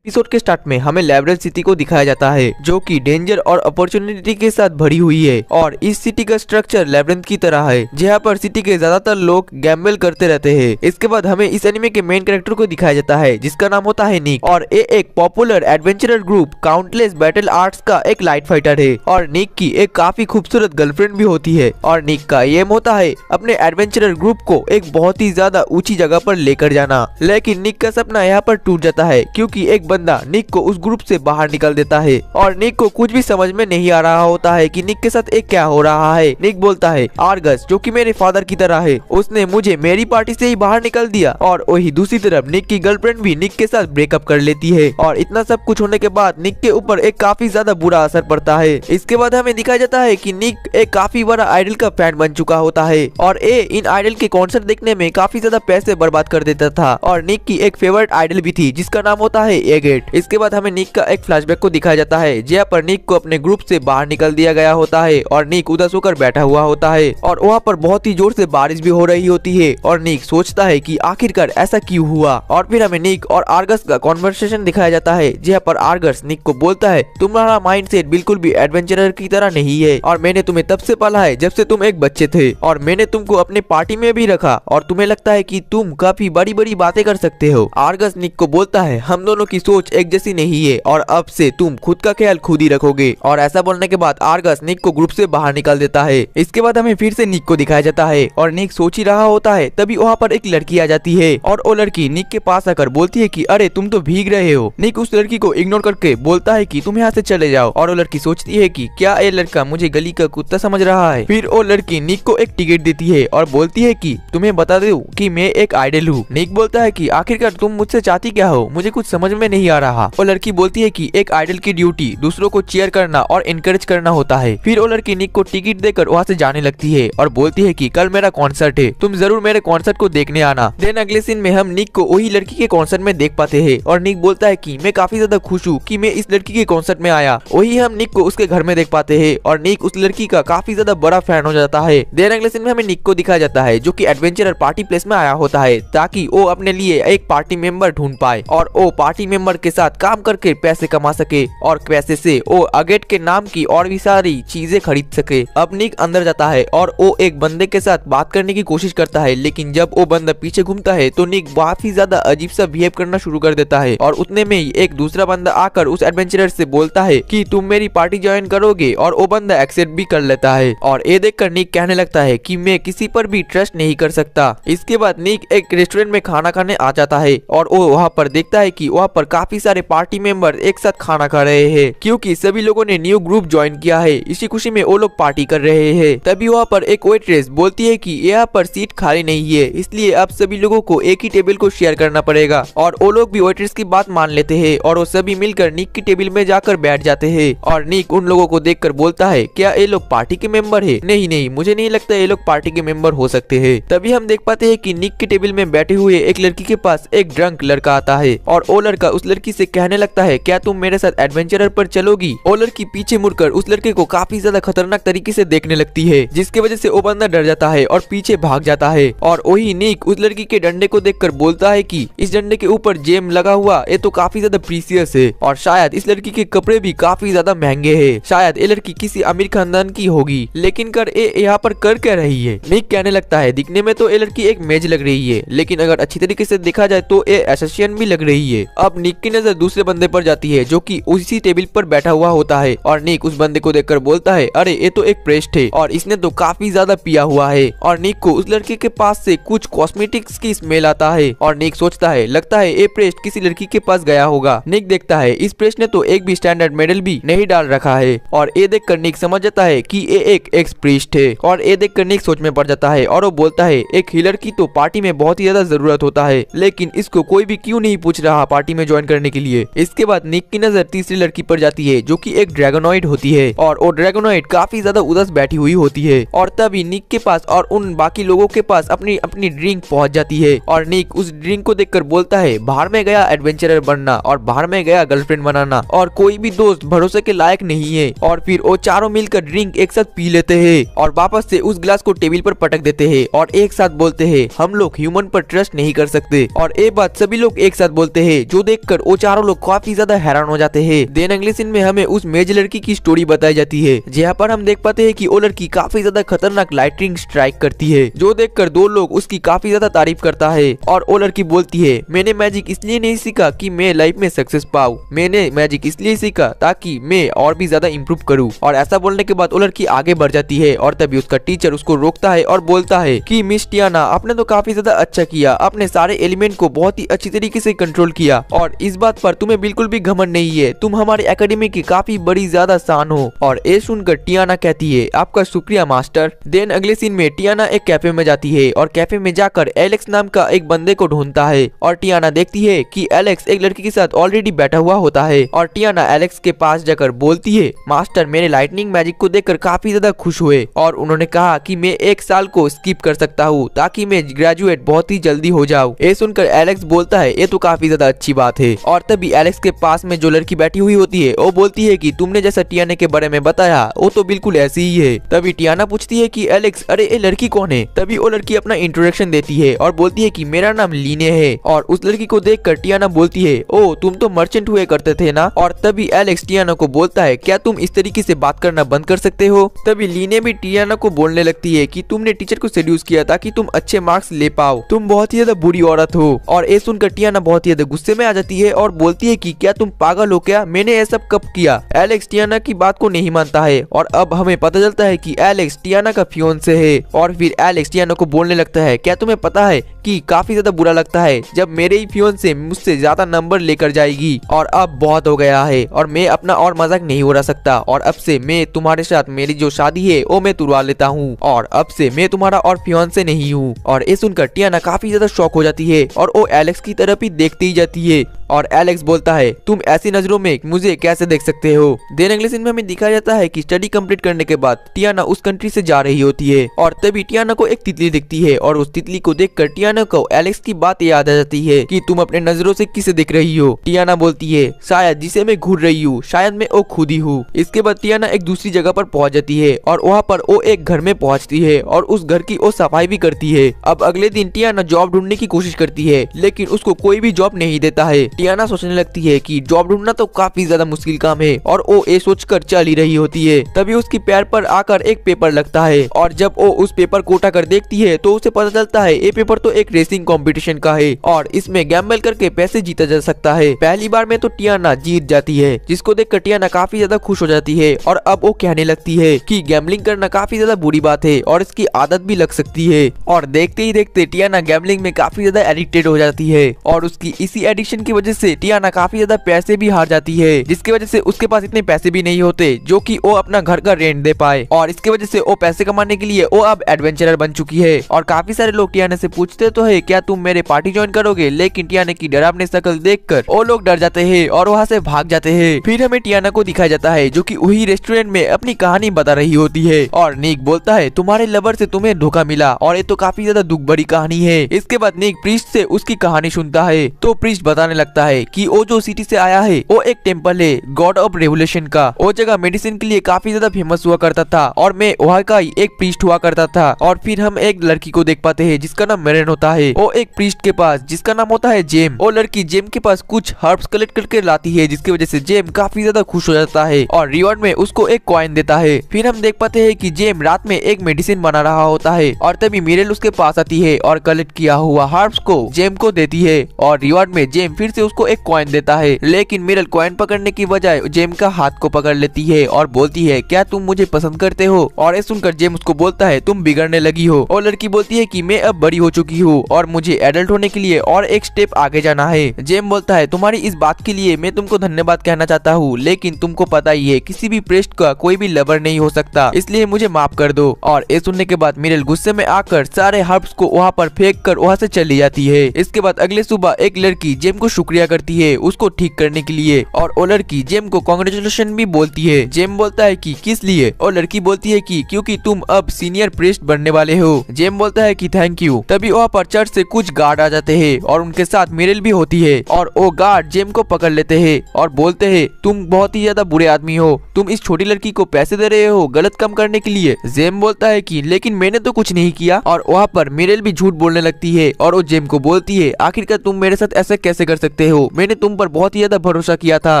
Episode के start में हमें लैब्रिंथ सिटी को दिखाया जाता है जो कि डेंजर और अपॉर्चुनिटी के साथ भरी हुई है और इस सिटी का स्ट्रक्चर लैब्रिंथ की तरह है जहाँ पर सिटी के ज्यादातर लोग गैम्बल करते रहते हैं। इसके बाद हमें इस एनिमे के मेन कैरेक्टर को दिखाया जाता है जिसका नाम होता है निक और ये एक popular adventurer group countless battle arts का एक लाइट फाइटर है और निक की एक काफी खूबसूरत गर्लफ्रेंड भी होती है और निक का एम होता है अपने एडवेंचरर ग्रुप को एक बहुत ही ज्यादा ऊंची जगह पर लेकर जाना। लेकिन निक का सपना यहाँ पर टूट जाता है क्योंकि एक बंदा निक को उस ग्रुप से बाहर निकाल देता है और निक को कुछ भी समझ में नहीं आ रहा होता है कि निक के साथ एक क्या हो रहा है। निक बोलता है आर्गस जो कि मेरे फादर की तरह है उसने मुझे मेरी पार्टी से ही बाहर निकाल दिया और वही दूसरी तरफ निक की गर्लफ्रेंड भी निक के साथ ब्रेकअप कर लेती है और इतना सब कुछ होने के बाद निक के ऊपर एक काफी ज्यादा बुरा असर पड़ता है। इसके बाद हमें दिखाया जाता है कि निक एक काफी बड़ा आइडल का फैन बन चुका होता है और ये इन आइडल के कॉन्सर्ट देखने में काफी ज्यादा पैसे बर्बाद कर देता था और निक की एक फेवरेट आइडल भी थी जिसका नाम होता है एगेट। इसके बाद हमें निक का एक फ्लैशबैक को दिखाया जाता है जहाँ पर निक को अपने ग्रुप से बाहर निकाल दिया गया होता है और निक उदास होकर बैठा हुआ होता है और वहाँ पर बहुत ही जोर से बारिश भी हो रही होती है और निक सोचता है कि आखिरकार ऐसा क्यों हुआ। और फिर हमें निक और आर्गस का कॉन्वर्सेशन दिखाया जाता है जहाँ पर आर्गस निक को बोलता है तुम्हारा माइंडसेट बिल्कुल भी एडवेंचरर की तरह नहीं है और मैंने तुम्हें तब से पाला है जब से तुम एक बच्चे थे और मैंने तुमको अपने पार्टी में भी रखा और तुम्हें लगता है कि तुम काफी बड़ी बड़ी बातें कर सकते हो। आर्गस निक को बोलता है हम दोनों की सोच एक जैसी नहीं है और अब से तुम खुद का ख्याल खुद ही रखोगे और ऐसा बोलने के बाद आर्गस निक को ग्रुप से बाहर निकाल देता है। इसके बाद हमें फिर से निक को दिखाया जाता है और निक सोच ही रहा होता है तभी वहाँ पर एक लड़की आ जाती है और वो लड़की निक के पास आकर बोलती है कि अरे तुम तो भीग रहे हो। निक उस लड़की को इग्नोर करके बोलता है कि तुम यहाँ से चले जाओ और वो लड़की सोचती है कि क्या ये लड़का मुझे गली का कुत्ता समझ रहा है। फिर वो लड़की निक को एक टिकट देती है और बोलती है कि तुम्हें बता दूं कि मैं एक आइडल हूँ। निक बोलता है कि आखिरकार तुम मुझसे चाहती क्या हो, मुझे कुछ समझ में नहीं आ रहा। वो लड़की बोलती है कि एक आइडल की ड्यूटी दूसरों को चीयर करना और इनकरेज करना होता है। फिर वो लड़की निक को टिकट देकर वहाँ से जाने लगती है और बोलती है कि कल मेरा कॉन्सर्ट है, तुम जरूर मेरे कॉन्सर्ट को देखने आना। देन अगले सीन में हम निक को वही लड़की के कॉन्सर्ट में देख पाते हैं और निक बोलता है कि मैं काफी ज्यादा खुश हूँ कि मैं इस लड़की के कॉन्सर्ट में आया। वही हम निक को उसके घर में देख पाते हैं और निक उस लड़की का काफी ज्यादा बड़ा फैन हो जाता है। देन अगले सीन में हमें निक को दिखाया जाता है जो कि एडवेंचरर पार्टी प्लेस में आया होता है ताकि वो अपने लिए एक पार्टी मेंबर ढूंढ पाए और वो पार्टी मेंबर के साथ काम करके पैसे कमा सके और पैसे से वो अगेट के नाम की और भी सारी चीजें खरीद सके। अब निक अंदर जाता है और वो एक बंदे के साथ बात करने की कोशिश करता है लेकिन जब वो बंदा पीछे घूमता है तो निक काफी ज्यादा अजीब सा बिहेव करना शुरू कर देता है और उतने में ही एक दूसरा बंदा आकर उस एडवेंचरर से बोलता है कि तुम मेरी पार्टी ज्वाइन करोगे और वो बंदा एक्सेप्ट भी कर लेता है और ये देखकर निक कहने लगता है कि मैं किसी पर भी ट्रस्ट नहीं कर सकता। इसके बाद निक एक रेस्टोरेंट में खाना खाने आ जाता है और वो वहाँ पर देखता है कि वहाँ पर काफी सारे पार्टी मेंबर एक साथ खाना खा रहे हैं क्योंकि सभी लोगों ने न्यू ग्रुप ज्वाइन किया है। इसी खुशी में वो लोग पार्टी कर रहे हैं। तभी वहाँ पर एक वेट्रेस बोलती है कि यहाँ पर सीट खाली नहीं है इसलिए अब सभी लोगों को एक ही टेबल को शेयर करना पड़ेगा और वो लोग भी वेट्रेस की बात मान लेते हैं और वो सभी मिलकर निक की टेबल में जाकर बैठ जाते हैं और निक उन लोगों को देखकर बोलता है क्या ये लोग पार्टी के मेंबर है? नहीं, मुझे नहीं लगता ये लोग पार्टी के मेंबर हो सकते हैं। तभी हम देख पाते हैं कि निक के टेबल में बैठे हुए एक लड़की के पास एक ड्रंक लड़का आता है और वो लड़का उस लड़की से कहने लगता है क्या तुम मेरे साथ एडवेंचरर पर चलोगी? वो लड़की पीछे मुड़कर उस लड़के को काफी ज्यादा खतरनाक तरीके से देखने लगती है जिसकी वजह से वो बंदा डर जाता है और पीछे भाग जाता है और वही निक उस लड़की के डंडे को देखकर बोलता है कि इस डंडे के ऊपर जेम लगा हुआ ये तो काफी ज्यादा प्रीसियस है और शायद इस लड़की के कपड़े भी काफी ज्यादा महंगे हैं। शायद ये लड़की किसी अमीर खानदान की होगी लेकिन कर ये यहाँ पर कर क्या रही है? निक कहने लगता है दिखने में तो ये लड़की एक मेज लग रही है लेकिन अगर अच्छी तरीके से देखा जाए तो ये एसोसिएशन भी लग रही है। अब निक की नजर दूसरे बंदे पर जाती है जो कि उसी टेबल पर बैठा हुआ होता है और निक उस बंदे को देखकर बोलता है अरे ये तो एक प्रेस्ट है और इसने तो काफी ज्यादा पिया हुआ है और निक को उस लड़के के पास से कुछ कॉस्मेटिक्स की स्मेल आता है और निक सोचता है लगता है ये प्रेस्ट किसी लड़की के पास गया होगा। निक देखता है इस प्रेस्ट ने तो एक भी स्टैंडर्ड मेडल भी नहीं डाल रखा है और ये देखकर निक समझ जाता है कि ये एक एक्स प्रीस्ट है और ये देखकर निक सोच में पड़ जाता है और वो बोलता है एक हीलर की तो पार्टी में बहुत ही ज्यादा जरूरत होता है लेकिन इसको कोई भी क्यों नहीं पूछ रहा पार्टी में ज्वाइन करने के लिए। इसके बाद निक की नजर तीसरी लड़की पर जाती है जो कि एक ड्रैगनॉइड होती है और वो ड्रैगनॉइड काफी ज्यादा उदास बैठी हुई होती है और तभी निक के पास और उन बाकी लोगों के पास अपनी अपनी ड्रिंक पहुंच जाती है और निक उस ड्रिंक को देखकर बोलता है बाहर में गया एडवेंचरर बनना और बाहर में गया गर्लफ्रेंड बनाना और कोई भी दोस्त भरोसे के लायक नहीं है। और फिर वो चारों मिलकर ड्रिंक एक साथ पी लेते हैं और वापस से उस गिलास को टेबल पर पटक देते हैं और एक साथ बोलते हैं हम लोग ह्यूमन पर ट्रस्ट नहीं कर सकते और ये बात सभी लोग एक साथ बोलते हैं जो देख देखकर वो चारों लोग काफी ज्यादा हैरान हो जाते हैं। देन अगले सीन में हमें उस मेज लड़की की स्टोरी बताई जाती है, जहाँ पर हम देख पाते हैं कि वो लड़की काफी ज्यादा खतरनाक लाइटनिंग स्ट्राइक करती है, जो देखकर दो लोग उसकी काफी ज्यादा तारीफ करता है। और वो लड़की बोलती है, मैंने मैजिक इसलिए नहीं सीखा कि मैं लाइफ में सक्सेस पाऊं, मैंने मैजिक इसलिए सीखा ताकि मैं और भी ज्यादा इम्प्रूव करूं। और ऐसा बोलने के बाद वो लड़की आगे बढ़ जाती है और तभी उसका टीचर उसको रोकता है और बोलता है कि मिस टियाना, आपने तो काफी ज्यादा अच्छा किया, आपने सारे एलिमेंट को बहुत ही अच्छी तरीके से कंट्रोल किया और इस बात पर तुम्हें बिल्कुल भी घमंड नहीं है, तुम हमारे एकेडमी की काफी बड़ी ज्यादा शान हो। और ये सुनकर टियाना कहती है, आपका शुक्रिया मास्टर। देन अगले सीन में टियाना एक कैफे में जाती है और कैफे में जाकर एलेक्स नाम का एक बंदे को ढूंढता है और टियाना देखती है कि एलेक्स एक लड़की के साथ ऑलरेडी बैठा हुआ होता है। और टियाना एलेक्स के पास जाकर बोलती है, मास्टर मेरे लाइटनिंग मैजिक को देखकर काफी ज्यादा खुश हुए और उन्होंने कहा कि मैं 1 साल को स्किप कर सकता हूँ ताकि मैं ग्रेजुएट बहुत ही जल्दी हो जाऊँ। ये सुनकर एलेक्स बोलता है, ये तो काफी ज्यादा अच्छी बात है। और तभी एलेक्स के पास में जो लड़की बैठी हुई होती है वो बोलती है कि तुमने जैसा टियाना के बारे में बताया वो तो बिल्कुल ऐसी ही है। तभी टियाना पूछती है कि एलेक्स, अरे ये लड़की कौन है? तभी वो लड़की अपना इंट्रोडक्शन देती है और बोलती है कि मेरा नाम लीने है। और उस लड़की को देखकर टियाना बोलती है, ओ तुम तो मर्चेंट हुए करते थे ना। और तभी एलेक्स टियाना को बोलता है, क्या तुम इस तरीके से बात करना बंद कर सकते हो? तभी लीने भी टियाना को बोलने लगती है कि तुमने टीचर को सेड्यूस किया ताकि तुम अच्छे मार्क्स ले पाओ, तुम बहुत ही ज्यादा बुरी औरत हो। और ये सुनकर टियाना बहुत ही ज्यादा गुस्से में आ जाती है और बोलती है कि क्या तुम पागल हो क्या, मैंने ये सब कब किया? एलेक्स टियाना की बात को नहीं मानता है और अब हमें पता चलता है कि एलेक्स टियाना का फियोंसे है। और फिर एलेक्स टियाना को बोलने लगता है, क्या तुम्हें पता है कि काफी ज्यादा बुरा लगता है जब मेरे ही फियोंसे मुझसे ज्यादा नंबर लेकर जाएगी, और अब बहुत हो गया है और मैं अपना और मजाक नहीं उड़ा सकता, और अब से मैं तुम्हारे साथ मेरी जो शादी है वो मैं तुड़वा लेता हूँ और अब से मैं तुम्हारा और फियोंसे नहीं हूँ। और ये सुनकर टियाना काफी ज्यादा शॉक हो जाती है और वो एलेक्स की तरफ ही देखती ही जाती है। और एलेक्स बोलता है, तुम ऐसी नजरों में मुझे कैसे देख सकते हो? देन अगले सीन में हमें दिखाया जाता है कि स्टडी कंप्लीट करने के बाद टियाना उस कंट्री से जा रही होती है और तभी टियाना को एक तितली दिखती है और उस तितली को देखकर टियाना को एलेक्स की बात याद आ जाती है कि तुम अपने नजरों से किसे देख रही हो? टियाना बोलती है, शायद जिसे मैं घूर रही हूँ, शायद मैं वो खुद ही हूँ। इसके बाद टियाना एक दूसरी जगह पर पहुंच जाती है और वहाँ पर वो एक घर में पहुंचती है और उस घर की वो सफाई भी करती है। अब अगले दिन टियाना जॉब ढूंढने की कोशिश करती है लेकिन उसको कोई भी जॉब नहीं देता है। टियाना सोचने लगती है कि जॉब ढूंढना तो काफी ज्यादा मुश्किल काम है और वो ये सोचकर चल ही रही होती है। तभी उसकी पैर पर आकर एक पेपर लगता है और जब वो उस पेपर को उठाकर देखती है तो उसे पता चलता है ये पेपर तो एक रेसिंग कंपटीशन का है और इसमें गैम्बल करके पैसे जीता जा सकता है। पहली बार में तो टियाना जीत जाती है, जिसको देखकर टियाना काफी ज्यादा खुश हो जाती है और अब वो कहने लगती है कि गैम्बलिंग करना काफी ज्यादा बुरी बात है और इसकी आदत भी लग सकती है। और देखते ही देखते टियाना गैम्बलिंग में काफी ज्यादा एडिक्टेड हो जाती है और उसकी इसी एडिक्शन की वजह से टियाना काफी ज्यादा पैसे भी हार जाती है, जिसकी वजह से उसके पास इतने पैसे भी नहीं होते जो कि वो अपना घर का रेंट दे पाए। और इसकी वजह से वो पैसे कमाने के लिए वो अब एडवेंचरर बन चुकी है। और काफी सारे लोग टियाना से पूछते तो है, क्या तुम मेरे पार्टी ज्वाइन करोगे? लेकिन टियाना की डरावनी शक्ल देखकर वो लोग डर जाते हैं और वहाँ से भाग जाते हैं। फिर हमें टियाना को दिखाया जाता है जो कि वही रेस्टोरेंट में अपनी कहानी बता रही होती है और निक बोलता है, तुम्हारे लवर से तुम्हें धोखा मिला और ये तो काफी ज्यादा दुख भरी कहानी है। इसके बाद निक प्रीस्ट से उसकी कहानी सुनता है तो प्रीस्ट बताने लगता है कि वो जो सिटी से आया है वो एक टेम्पल है गॉड ऑफ रेवोल्यूशन का। वो जगह मेडिसिन के लिए काफी ज्यादा फेमस हुआ करता था और मैं वहाँ का ही एक प्रीस्ट हुआ करता था। और फिर हम एक लड़की को देख पाते हैं जिसका नाम मेरेन होता है। वो एक प्रीस्ट के पास जिसका नाम होता है जेम। वो लड़की जेम के पास कुछ हर्ब्स कलेक्ट करके लाती है जिसकी वजह से जेम काफी ज्यादा खुश हो जाता है और रिवॉर्ड में उसको एक कॉइन देता है। फिर हम देख पाते हैं कि जेम रात में एक मेडिसिन बना रहा होता है और तभी मिरेल उसके पास आती है और कलेक्ट किया हुआ हर्ब्स को जेम को देती है और रिवॉर्ड में जेम फिर से उसको एक कॉइन देता है। लेकिन मिरेल कॉइन पकड़ने की बजाय जेम का हाथ को पकड़ लेती है और बोलती है, क्या तुम मुझे पसंद करते हो? और ये सुनकर जेम उसको बोलता है, तुम बिगड़ने लगी हो। और लड़की बोलती है कि मैं अब बड़ी हो चुकी हूँ और मुझे एडल्ट होने के लिए और एक स्टेप आगे जाना है। जेम बोलता है, तुम्हारी इस बात के लिए मैं तुमको धन्यवाद कहना चाहता हूँ, लेकिन तुमको पता ही है किसी भी प्रेस्ट का कोई भी लवर नहीं हो सकता, इसलिए मुझे माफ कर दो। और ये सुनने के बाद मिरेल गुस्से में आकर सारे हर्ब्स को वहाँ पर फेंक कर वहाँ से चली जाती है। इसके बाद अगले सुबह एक लड़की जेम को शुक्रिया करती है उसको ठीक करने के लिए और वो लड़की जेम को कांग्रेचुलेशन भी बोलती है। जेम बोलता है कि किस लिए? और लड़की बोलती है कि क्योंकि तुम अब सीनियर प्रीस्ट बनने वाले हो। जेम बोलता है कि थैंक यू। तभी वहाँ पर चर्च से कुछ गार्ड आ जाते हैं और उनके साथ मिरेल भी होती है और वो गार्ड जेम को पकड़ लेते हैं और बोलते हैं, तुम बहुत ही ज्यादा बुरे आदमी हो, तुम इस छोटी लड़की को पैसे दे रहे हो गलत काम करने के लिए। जेम बोलता है कि लेकिन मैंने तो कुछ नहीं किया। और वहाँ पर मिरेल भी झूठ बोलने लगती है और वो जेम को बोलती है, आखिरकार तुम मेरे साथ ऐसा कैसे कर सकते सकते हो, मैंने तुम पर बहुत ही ज्यादा भरोसा किया था।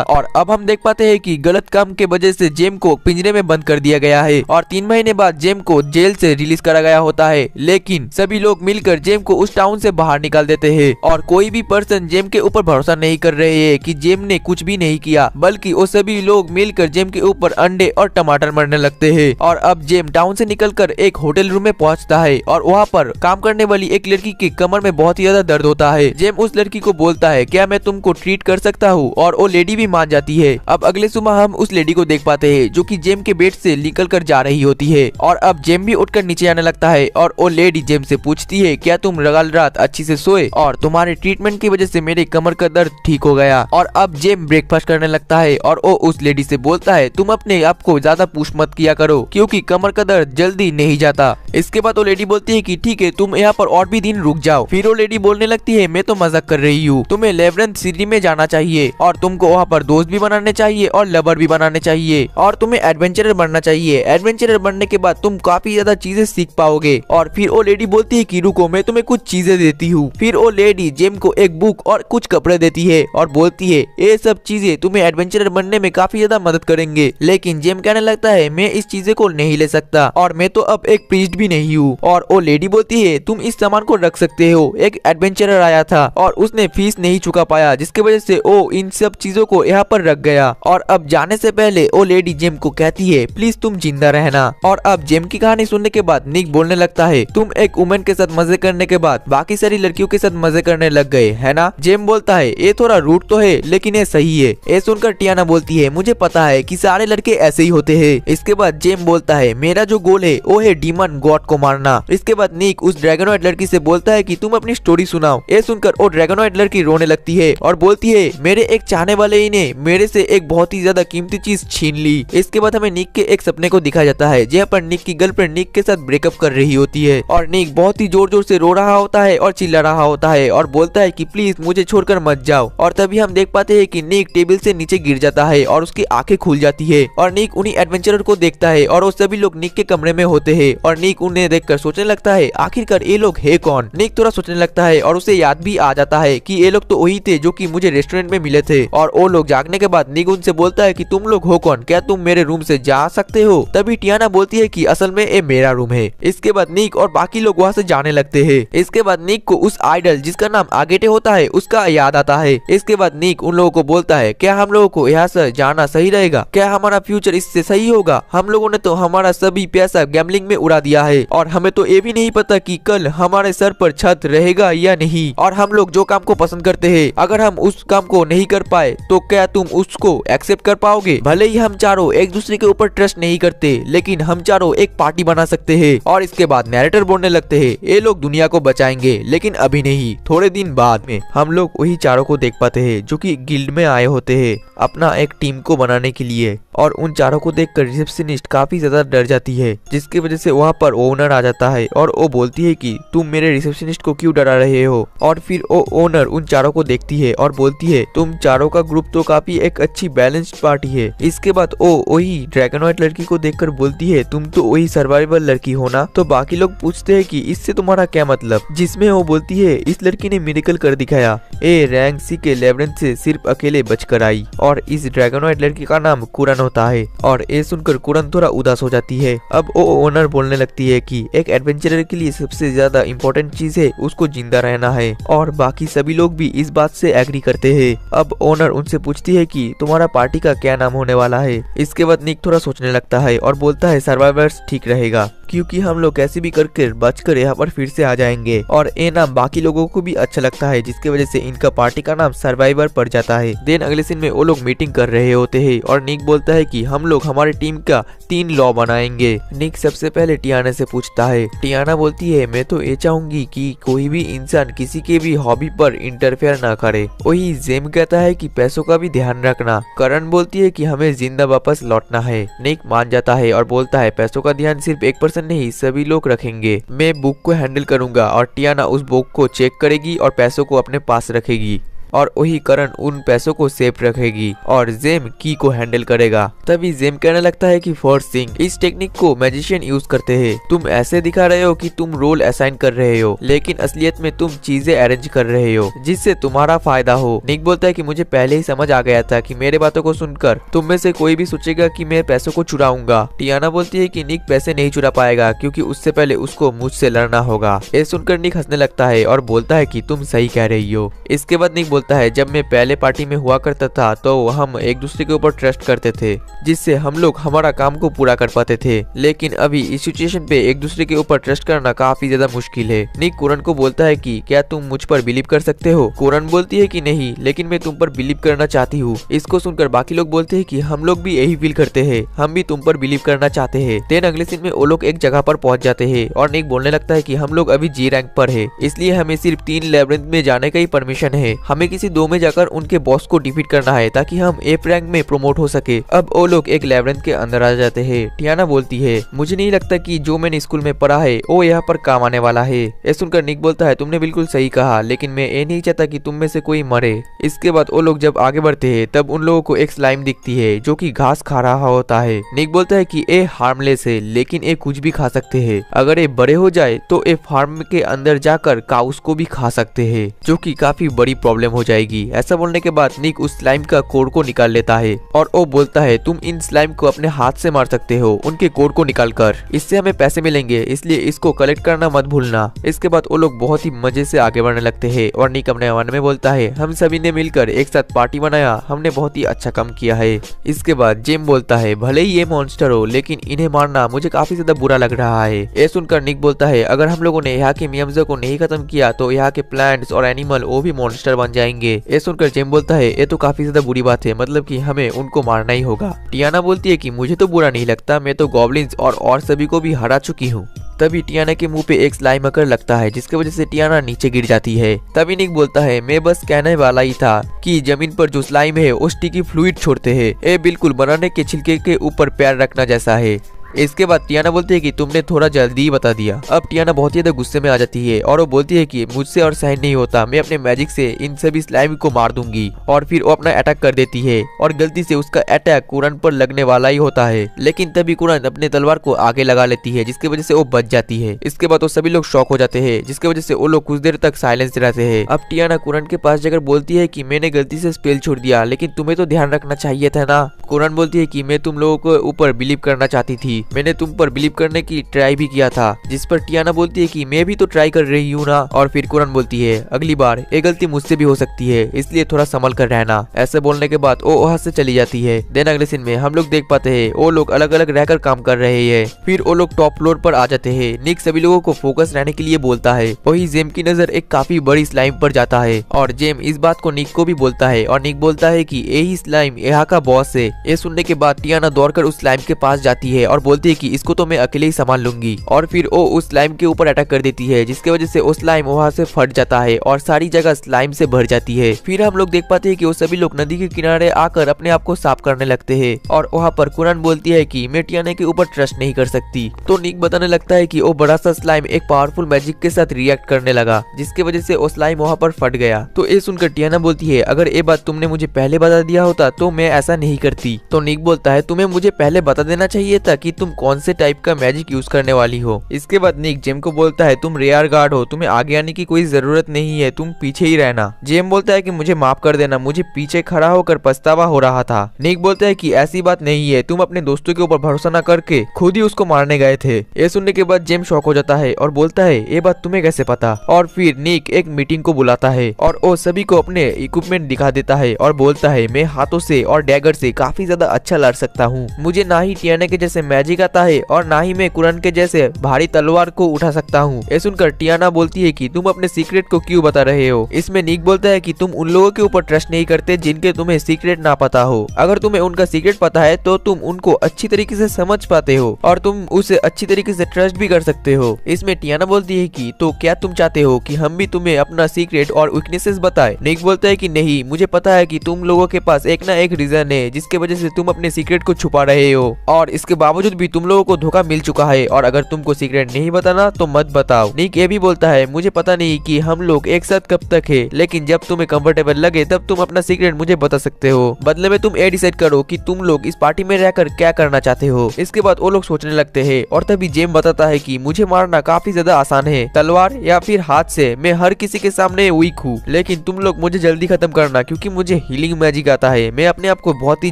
और अब हम देख पाते हैं कि गलत काम के वजह से जेम को पिंजरे में बंद कर दिया गया है और 3 महीने बाद जेम को जेल से रिलीज करा गया होता है। लेकिन सभी लोग मिलकर जेम को उस टाउन से बाहर निकाल देते हैं और कोई भी पर्सन जेम के ऊपर भरोसा नहीं कर रहे हैं कि जेम ने कुछ भी नहीं किया, बल्कि वो सभी लोग मिलकर जेम के ऊपर अंडे और टमाटर मारने लगते हैं। और अब जेम टाउन से निकलकर एक होटल रूम में पहुंचता है और वहाँ पर काम करने वाली एक लड़की के कमर में बहुत ही ज्यादा दर्द होता है। जेम उस लड़की को बोलता है, क्या मैं तुमको ट्रीट कर सकता हूँ, और वो लेडी भी मान जाती है। अब अगले सुबह हम उस लेडी को देख पाते हैं जो कि जेम के बेड से निकल कर जा रही होती है और अब जेम भी उठकर नीचे आने लगता है और वो लेडी जेम से पूछती है, क्या तुम कल रात अच्छी से सोए और तुम्हारे ट्रीटमेंट की वजह से मेरे कमर का दर्द ठीक हो गया। और अब जेम ब्रेकफास्ट करने लगता है और वो उस लेडी से बोलता है, तुम अपने आप को ज्यादा पुश मत किया करो क्योंकि कमर का दर्द जल्दी नहीं जाता। इसके बाद वो लेडी बोलती है कि ठीक है, तुम यहाँ पर और भी दिन रुक जाओ। फिर वो लेडी बोलने लगती है, मैं तो मजाक कर रही हूँ, तुम्हें लेब्रिंथ सिटी में जाना चाहिए और तुमको वहाँ पर दोस्त भी बनाने चाहिए और लवर भी बनाने चाहिए और तुम्हें एडवेंचरर बनना चाहिए। एडवेंचरर बनने के बाद तुम काफी ज्यादा चीजें सीख पाओगे। और फिर वो लेडी बोलती है कि रुको, मैं तुम्हें कुछ चीजें देती हूँ। फिर वो लेडी जेम को एक बुक और कुछ कपड़े देती है और बोलती है, ये सब चीजें तुम्हें एडवेंचरर बनने में काफी ज्यादा मदद करेंगे। लेकिन जेम कहने लगता है, मैं इस चीजें को नहीं ले सकता और मैं तो अब एक प्रीस्ट भी नहीं हूँ। और वो लेडी बोलती है, तुम इस सामान को रख सकते हो, एक एडवेंचरर आया था और उसने फीस नहीं चुका पाया, जिसकी वजह से वो इन सब चीजों को यहाँ पर रख गया। और अब जाने से पहले वो लेडी जेम को कहती है, प्लीज तुम जिंदा रहना। और अब जेम की कहानी सुनने के बाद निक बोलने लगता है, तुम एक वुमेन के साथ मजे करने के बाद बाकी सारी लड़कियों के साथ मजे करने लग गए है ना। जेम बोलता है, ये थोड़ा रूट तो है लेकिन ये सही है। ये सुनकर टियाना बोलती है, मुझे पता है कि सारे लड़के ऐसे ही होते हैं। इसके बाद जेम बोलता है, मेरा जो गोल है वो है डीमन गॉड को मारना। इसके बाद निक उस ड्रैगनॉइड लड़की से बोलता है कि तुम अपनी स्टोरी सुनाओ। ये सुनकर वो ड्रैगनॉइड लड़की रोने लगती है और बोलती है, मेरे एक चाहने वाले ही ने मेरे से एक बहुत ही ज्यादा कीमती चीज छीन ली। इसके बाद हमें निक के एक सपने को दिखाया जाता है जहाँ पर निक की गर्लफ्रेंड निक के साथ ब्रेकअप कर रही होती है और निक बहुत ही जोर जोर से रो रहा होता है और चिल्ला रहा होता है और बोलता है कि प्लीज मुझे छोड़कर मत जाओ। और तभी हम देख पाते हैं कि निक टेबल से नीचे गिर जाता है और उसकी आंखें खुल जाती है और निक उन्हीं एडवेंचरर को देखता है और वो सभी लोग निक के कमरे में होते हैं और निक उन्हें देखकर सोचने लगता है, आखिरकार ये लोग है कौन। निक थोड़ा सोचने लगता है और उसे याद भी आ जाता है कि ये लोग तो वही थे जो कि मुझे रेस्टोरेंट में मिले थे। और वो लोग जागने के बाद निक उनसे बोलता है कि तुम लोग हो कौन, क्या तुम मेरे रूम से जा सकते हो। तभी टियाना बोलती है कि असल में ये मेरा रूम है। इसके बाद निक और बाकी लोग वहाँ से जाने लगते हैं। इसके बाद निक को उस आइडल जिसका नाम आगेटे होता है उसका याद आता है। इसके बाद निक उन लोगों को बोलता है, क्या हम लोगों को यहाँ से जाना सही रहेगा, क्या हमारा फ्यूचर इससे सही होगा। हम लोगों ने तो हमारा सभी पैसा गैम्बलिंग में उड़ा दिया है और हमें तो ये भी नहीं पता कि कल हमारे सर पर छत रहेगा या नहीं। और हम लोग जो काम को पसंद करते हैं, अगर हम उस काम को नहीं कर पाए तो क्या तुम उसको एक्सेप्ट कर पाओगे। भले ही हम चारों एक दूसरे के ऊपर ट्रस्ट नहीं करते, लेकिन हम चारों एक पार्टी बना सकते हैं। और इसके बाद नैरेटर बोलने लगते हैं, ये लोग दुनिया को बचाएंगे लेकिन अभी नहीं, थोड़े दिन बाद में। हम लोग वही चारों को देख पाते हैं जो कि गिल्ड में आए होते हैं अपना एक टीम को बनाने के लिए। और उन चारों को देखकर रिसेप्शनिस्ट काफी ज्यादा डर जाती है, जिसकी वजह से वहाँ पर ओनर आ जाता है और वो बोलती है कि तुम मेरे रिसेप्शनिस्ट को क्यों डरा रहे हो। और फिर वो ओनर उन चारों को देखती है और बोलती है, तुम चारों का ग्रुप तो काफी एक अच्छी बैलेंस्ड पार्टी है। इसके बाद वो वही ड्रैगनॉइड लड़की को देखकर बोलती है, तुम तो वही सर्वाइवल लड़की हो ना। तो बाकी लोग पूछते हैं कि इससे तुम्हारा क्या मतलब, जिसमें वो बोलती है, इस लड़की ने मिरेकल कर दिखाया, ए रैंक सी के लेब्रिंथ से सिर्फ अकेले बचकर आई। और इस ड्रैगनॉइड लड़की का नाम कुरन होता है। और ये सुनकर कुरन थोड़ा उदास हो जाती है। अब वो ओनर बोलने लगती है कि एक एडवेंचरर के लिए सबसे ज्यादा इम्पोर्टेंट चीज है उसको जिंदा रहना है। और बाकी सभी लोग भी इस बात से एग्री करते हैं। अब ओनर उनसे पूछती है कि तुम्हारा पार्टी का क्या नाम होने वाला है। इसके बाद निक थोड़ा सोचने लगता है और बोलता है, सर्वाइवर्स ठीक रहेगा, क्योंकि हम लोग कैसे भी करके बचकर यहाँ पर फिर से आ जाएंगे। और ये नाम बाकी लोगों को भी अच्छा लगता है, जिसकी वजह से इनका पार्टी का नाम सर्वाइवर पड़ जाता है। देन अगले सीन में वो लोग मीटिंग कर रहे होते हैं और निक बोलता है कि हम लोग हमारी टीम का 3 लॉ बनाएंगे। निक सबसे पहले टियाना से पूछता है। टियाना बोलती है, मैं तो ये चाहूंगी कि कोई भी इंसान किसी के भी हॉबी पर इंटरफेयर ना करे। वही जेम कहता है कि पैसों का भी ध्यान रखना। करण बोलती है कि हमें जिंदा वापस लौटना है। निक मान जाता है और बोलता है, पैसों का ध्यान सिर्फ एक पर्सन नहीं, सभी लोग रखेंगे। मैं बुक को हैंडल करूंगा और टियाना उस बुक को चेक करेगी और पैसों को अपने पास रखेगी। और वही करण उन पैसों को सेफ रखेगी और जेम की को हैंडल करेगा। तभी जेम कहने लगता है कि फर्स्ट थिंग, इस टेक्निक को मैजिशियन यूज करते हैं। तुम ऐसे दिखा रहे हो कि तुम रोल असाइन कर रहे हो, लेकिन असलियत में तुम चीजें अरेंज कर रहे हो जिससे तुम्हारा फायदा हो। निक बोलता है कि मुझे पहले ही समझ आ गया था कि मेरे बातों को सुनकर तुम में से कोई भी सोचेगा कि मैं पैसों को चुराऊंगा। टियाना बोलती है कि निक पैसे नहीं चुरा पाएगा क्योंकि उससे पहले उसको मुझसे लड़ना होगा। ये सुनकर निक हंसने लगता है और बोलता है कि तुम सही कह रही हो। इसके बाद निक बोलता है, जब मैं पहले पार्टी में हुआ करता था तो हम एक दूसरे के ऊपर ट्रस्ट करते थे जिससे हम लोग हमारा काम को पूरा कर पाते थे, लेकिन अभी इस सिचुएशन पे एक दूसरे के ऊपर ट्रस्ट करना काफी ज्यादा मुश्किल है। निक कुरन को बोलता है कि क्या तुम मुझ पर बिलीव कर सकते हो? कुरन बोलती है कि नहीं, लेकिन मैं तुम पर बिलीव करना चाहती हूँ। इसको सुनकर बाकी लोग बोलते हैं कि हम लोग भी यही फील करते हैं, हम भी तुम पर बिलीव करना चाहते हैं। देन अगले सीन में वो लोग एक जगह पर पहुंच जाते हैं और निक बोलने लगता है कि हम लोग अभी जी रैंक पर है, इसलिए हमें सिर्फ 3 लैब्रिंथ में जाने का ही परमिशन है। हमें किसी 2 में जाकर उनके बॉस को डिफीट करना है ताकि हम एफ रैंक में प्रमोट हो सके। अब वो लोग एक लैब्रिंथ के अंदर आ जाते हैं। टियाना बोलती है, मुझे नहीं लगता कि जो मैंने स्कूल में पढ़ा है वो यहाँ पर काम आने वाला है। ये सुनकर निक बोलता है, तुमने बिल्कुल सही कहा, लेकिन मैं ये नहीं चाहता कि तुम में से कोई मरे। इसके बाद वो लोग जब आगे बढ़ते हैं तब उन लोगों को एक स्लाइम दिखती है जो कि घास खा रहा होता है। निक बोलता है कि ये हार्मलेस है, लेकिन ये कुछ भी खा सकते हैं। अगर ये बड़े हो जाए तो ये फार्म के अंदर जाकर काउस को भी खा सकते हैं, जो कि काफी बड़ी प्रॉब्लम हो जाएगी। ऐसा बोलने के बाद निक उस स्लाइम का कोड को निकाल लेता है और वो बोलता है, तुम इन स्लाइम को अपने हाथ से मार सकते हो उनके कोड को निकालकर, इससे हमें पैसे मिलेंगे, इसलिए इसको कलेक्ट करना मत भूलना। इसके बाद वो लोग बहुत ही मजे से आगे बढ़ने लगते हैं और निक अपने मन में बोलता है, हम सभी ने मिलकर एक साथ पार्टी बनाया, हमने बहुत ही अच्छा काम किया है। इसके बाद जेम बोलता है, भले ही ये मॉन्स्टर हो लेकिन इन्हें मारना मुझे काफी ज्यादा बुरा लग रहा है। ये सुनकर निक बोलता है, अगर हम लोगों ने यहाँ के मियाम्जा को नहीं खत्म किया तो यहाँ के प्लांट्स और एनिमल वो भी मॉन्स्टर बन जाएंगे। ये सुनकर जेम बोलता है, ये तो काफी ज्यादा बुरी बात है, मतलब कि हमें उनको मारना ही होगा। टियाना बोलती है कि मुझे तो बुरा नहीं लगता, मैं तो गॉब्लिन्स और सभी को भी हरा चुकी हूँ। तभी टियाना के मुंह पे एक स्लाइम आकर लगता है जिसकी वजह से टियाना नीचे गिर जाती है। तभी निक बोलता है, मैं बस कहने वाला ही था कि जमीन पर जो स्लाइम है वो स्टिकी फ्लूइड छोड़ते हैं, ये बिल्कुल बनाने के छिलके के ऊपर पैर रखना जैसा है। इसके बाद टियाना बोलती है कि तुमने थोड़ा जल्दी ही बता दिया। अब टियाना बहुत ही ज्यादा गुस्से में आ जाती है और वो बोलती है कि मुझसे और सहन नहीं होता, मैं अपने मैजिक से इन सभी स्लाइम को मार दूंगी। और फिर वो अपना अटैक कर देती है और गलती से उसका अटैक कुरन पर लगने वाला ही होता है, लेकिन तभी कुरन अपने तलवार को आगे लगा लेती है जिसकी वजह से वो बच जाती है। इसके बाद वो सभी लोग शॉक हो जाते हैं जिसकी वजह से वो लोग कुछ देर तक साइलेंस रहते हैं। अब टियाना कुरन के पास जाकर बोलती है कि मैंने गलती से स्पेल छोड़ दिया, लेकिन तुम्हें तो ध्यान रखना चाहिए था ना। कुरन बोलती है कि मैं तुम लोगों को ऊपर बिलीव करना चाहती थी, मैंने तुम पर बिलीव करने की ट्राई भी किया था। जिस पर टियाना बोलती है कि मैं भी तो ट्राई कर रही हूँ ना। और फिर कुरन बोलती है, अगली बार ये गलती मुझसे भी हो सकती है, इसलिए थोड़ा संभल कर रहना। ऐसे बोलने के बाद वो वहाँ से चली जाती है। देन अगले सीन में हम लोग देख पाते हैं वो लोग अलग अलग रहकर काम कर रहे हैं। फिर वो लोग टॉप फ्लोर पर आ जाते हैं। निक सभी लोगों को फोकस रहने के लिए बोलता है। वही जेम की नजर एक काफी बड़ी स्लाइम पर जाता है और जेम इस बात को निक को भी बोलता है और निक बोलता है कि यही स्लाइम यहाँ का बॉस है। ये सुनने के बाद टियाना दौड़कर उस स्लाइम के पास जाती है और बोलती है कि इसको तो मैं अकेले ही संभाल लूंगी। और फिर वो उस स्लाइम के ऊपर अटैक कर देती है जिसकी वजह से वो स्लाइम वहाँ से फट जाता है और सारी जगह स्लाइम से भर जाती है। फिर हम लोग देख पाते हैं कि वो सभी लोग नदी के किनारे आकर अपने आप को साफ करने लगते हैं और वहाँ पर कुरन बोलती है कि मैं टियाना के ऊपर ट्रस्ट नहीं कर सकती। तो निक बताने लगता है कि वो बड़ा सा स्लाइम एक पावरफुल मैजिक के साथ रिएक्ट करने लगा जिसकी वजह से वो स्लाइम वहाँ पर फट गया। तो ये सुनकर टियाना बोलती है, अगर ये बात तुमने मुझे पहले बता दिया होता तो मैं ऐसा नहीं करती। तो निक बोलता है, तुम्हें मुझे पहले बता देना चाहिए था कि तुम कौन से टाइप का मैजिक यूज करने वाली हो। इसके बाद निक जेम को बोलता है, तुम रेयर गार्ड हो, तुम्हें आगे आने की कोई जरूरत नहीं है, तुम पीछे ही रहना। जेम बोलता है कि मुझे माफ कर देना, मुझे पीछे खड़ा होकर पछतावा हो रहा था। निक बोलता है कि ऐसी बात नहीं है, तुम अपने दोस्तों के ऊपर भरोसा न करके खुद ही उसको मारने गए थे। ये सुनने के बाद जेम शॉक हो जाता है और बोलता है, ये बात तुम्हें कैसे पता। और फिर निक एक मीटिंग को बुलाता है और वो सभी को अपने इक्विपमेंट दिखा देता है और बोलता है, मैं हाथों से और डैगर से काफी ज्यादा अच्छा लड़ सकता हूँ, मुझे ना ही टियाना के जैसे मैजिक आता है और ना ही मैं कुरन के जैसे भारी तलवार को उठा सकता हूँ। ये सुनकर टियाना बोलती है कि तुम अपने सीक्रेट को क्यों बता रहे हो। इसमें निक बोलता है कि तुम उन लोगों के ऊपर ट्रस्ट नहीं करते जिनके तुम्हें सीक्रेट ना पता हो। अगर तुम्हें उनका सीक्रेट पता है तो तुम उनको अच्छी तरीके से समझ पाते हो और तुम उसे अच्छी तरीके से ट्रस्ट भी कर सकते हो। इसमें टियाना बोलती है कि तो क्या तुम चाहते हो कि हम भी तुम्हें अपना सीक्रेट और वीकनेसेस बताएं। निक बोलता है कि नहीं, मुझे पता है कि तुम लोगों के पास एक ना एक रीजन है जिसके वजह से तुम अपने सीक्रेट को छुपा रहे हो और इसके बावजूद भी तुम लोगों को धोखा मिल चुका है और अगर तुमको सीक्रेट नहीं बताना तो मत बताओ। निक ये भी बोलता है मुझे पता नहीं कि हम लोग एक साथ कब तक है, लेकिन जब तुम्हें कंफर्टेबल लगे तब तुम अपना सीक्रेट मुझे बता सकते हो। बदले में तुम ये डिसाइड करो कि तुम लोग इस पार्टी में रहकर क्या करना चाहते हो। इसके बाद वो लोग सोचने लगते हैं और तभी जेम बताता है कि मुझे मारना काफी ज्यादा आसान है, तलवार या फिर हाथ से। मैं हर किसी के सामने वीक हूँ, लेकिन तुम लोग मुझे जल्दी खत्म करना क्योंकि मुझे हीलिंग मैजिक आता है। मैं अपने आप को बहुत ही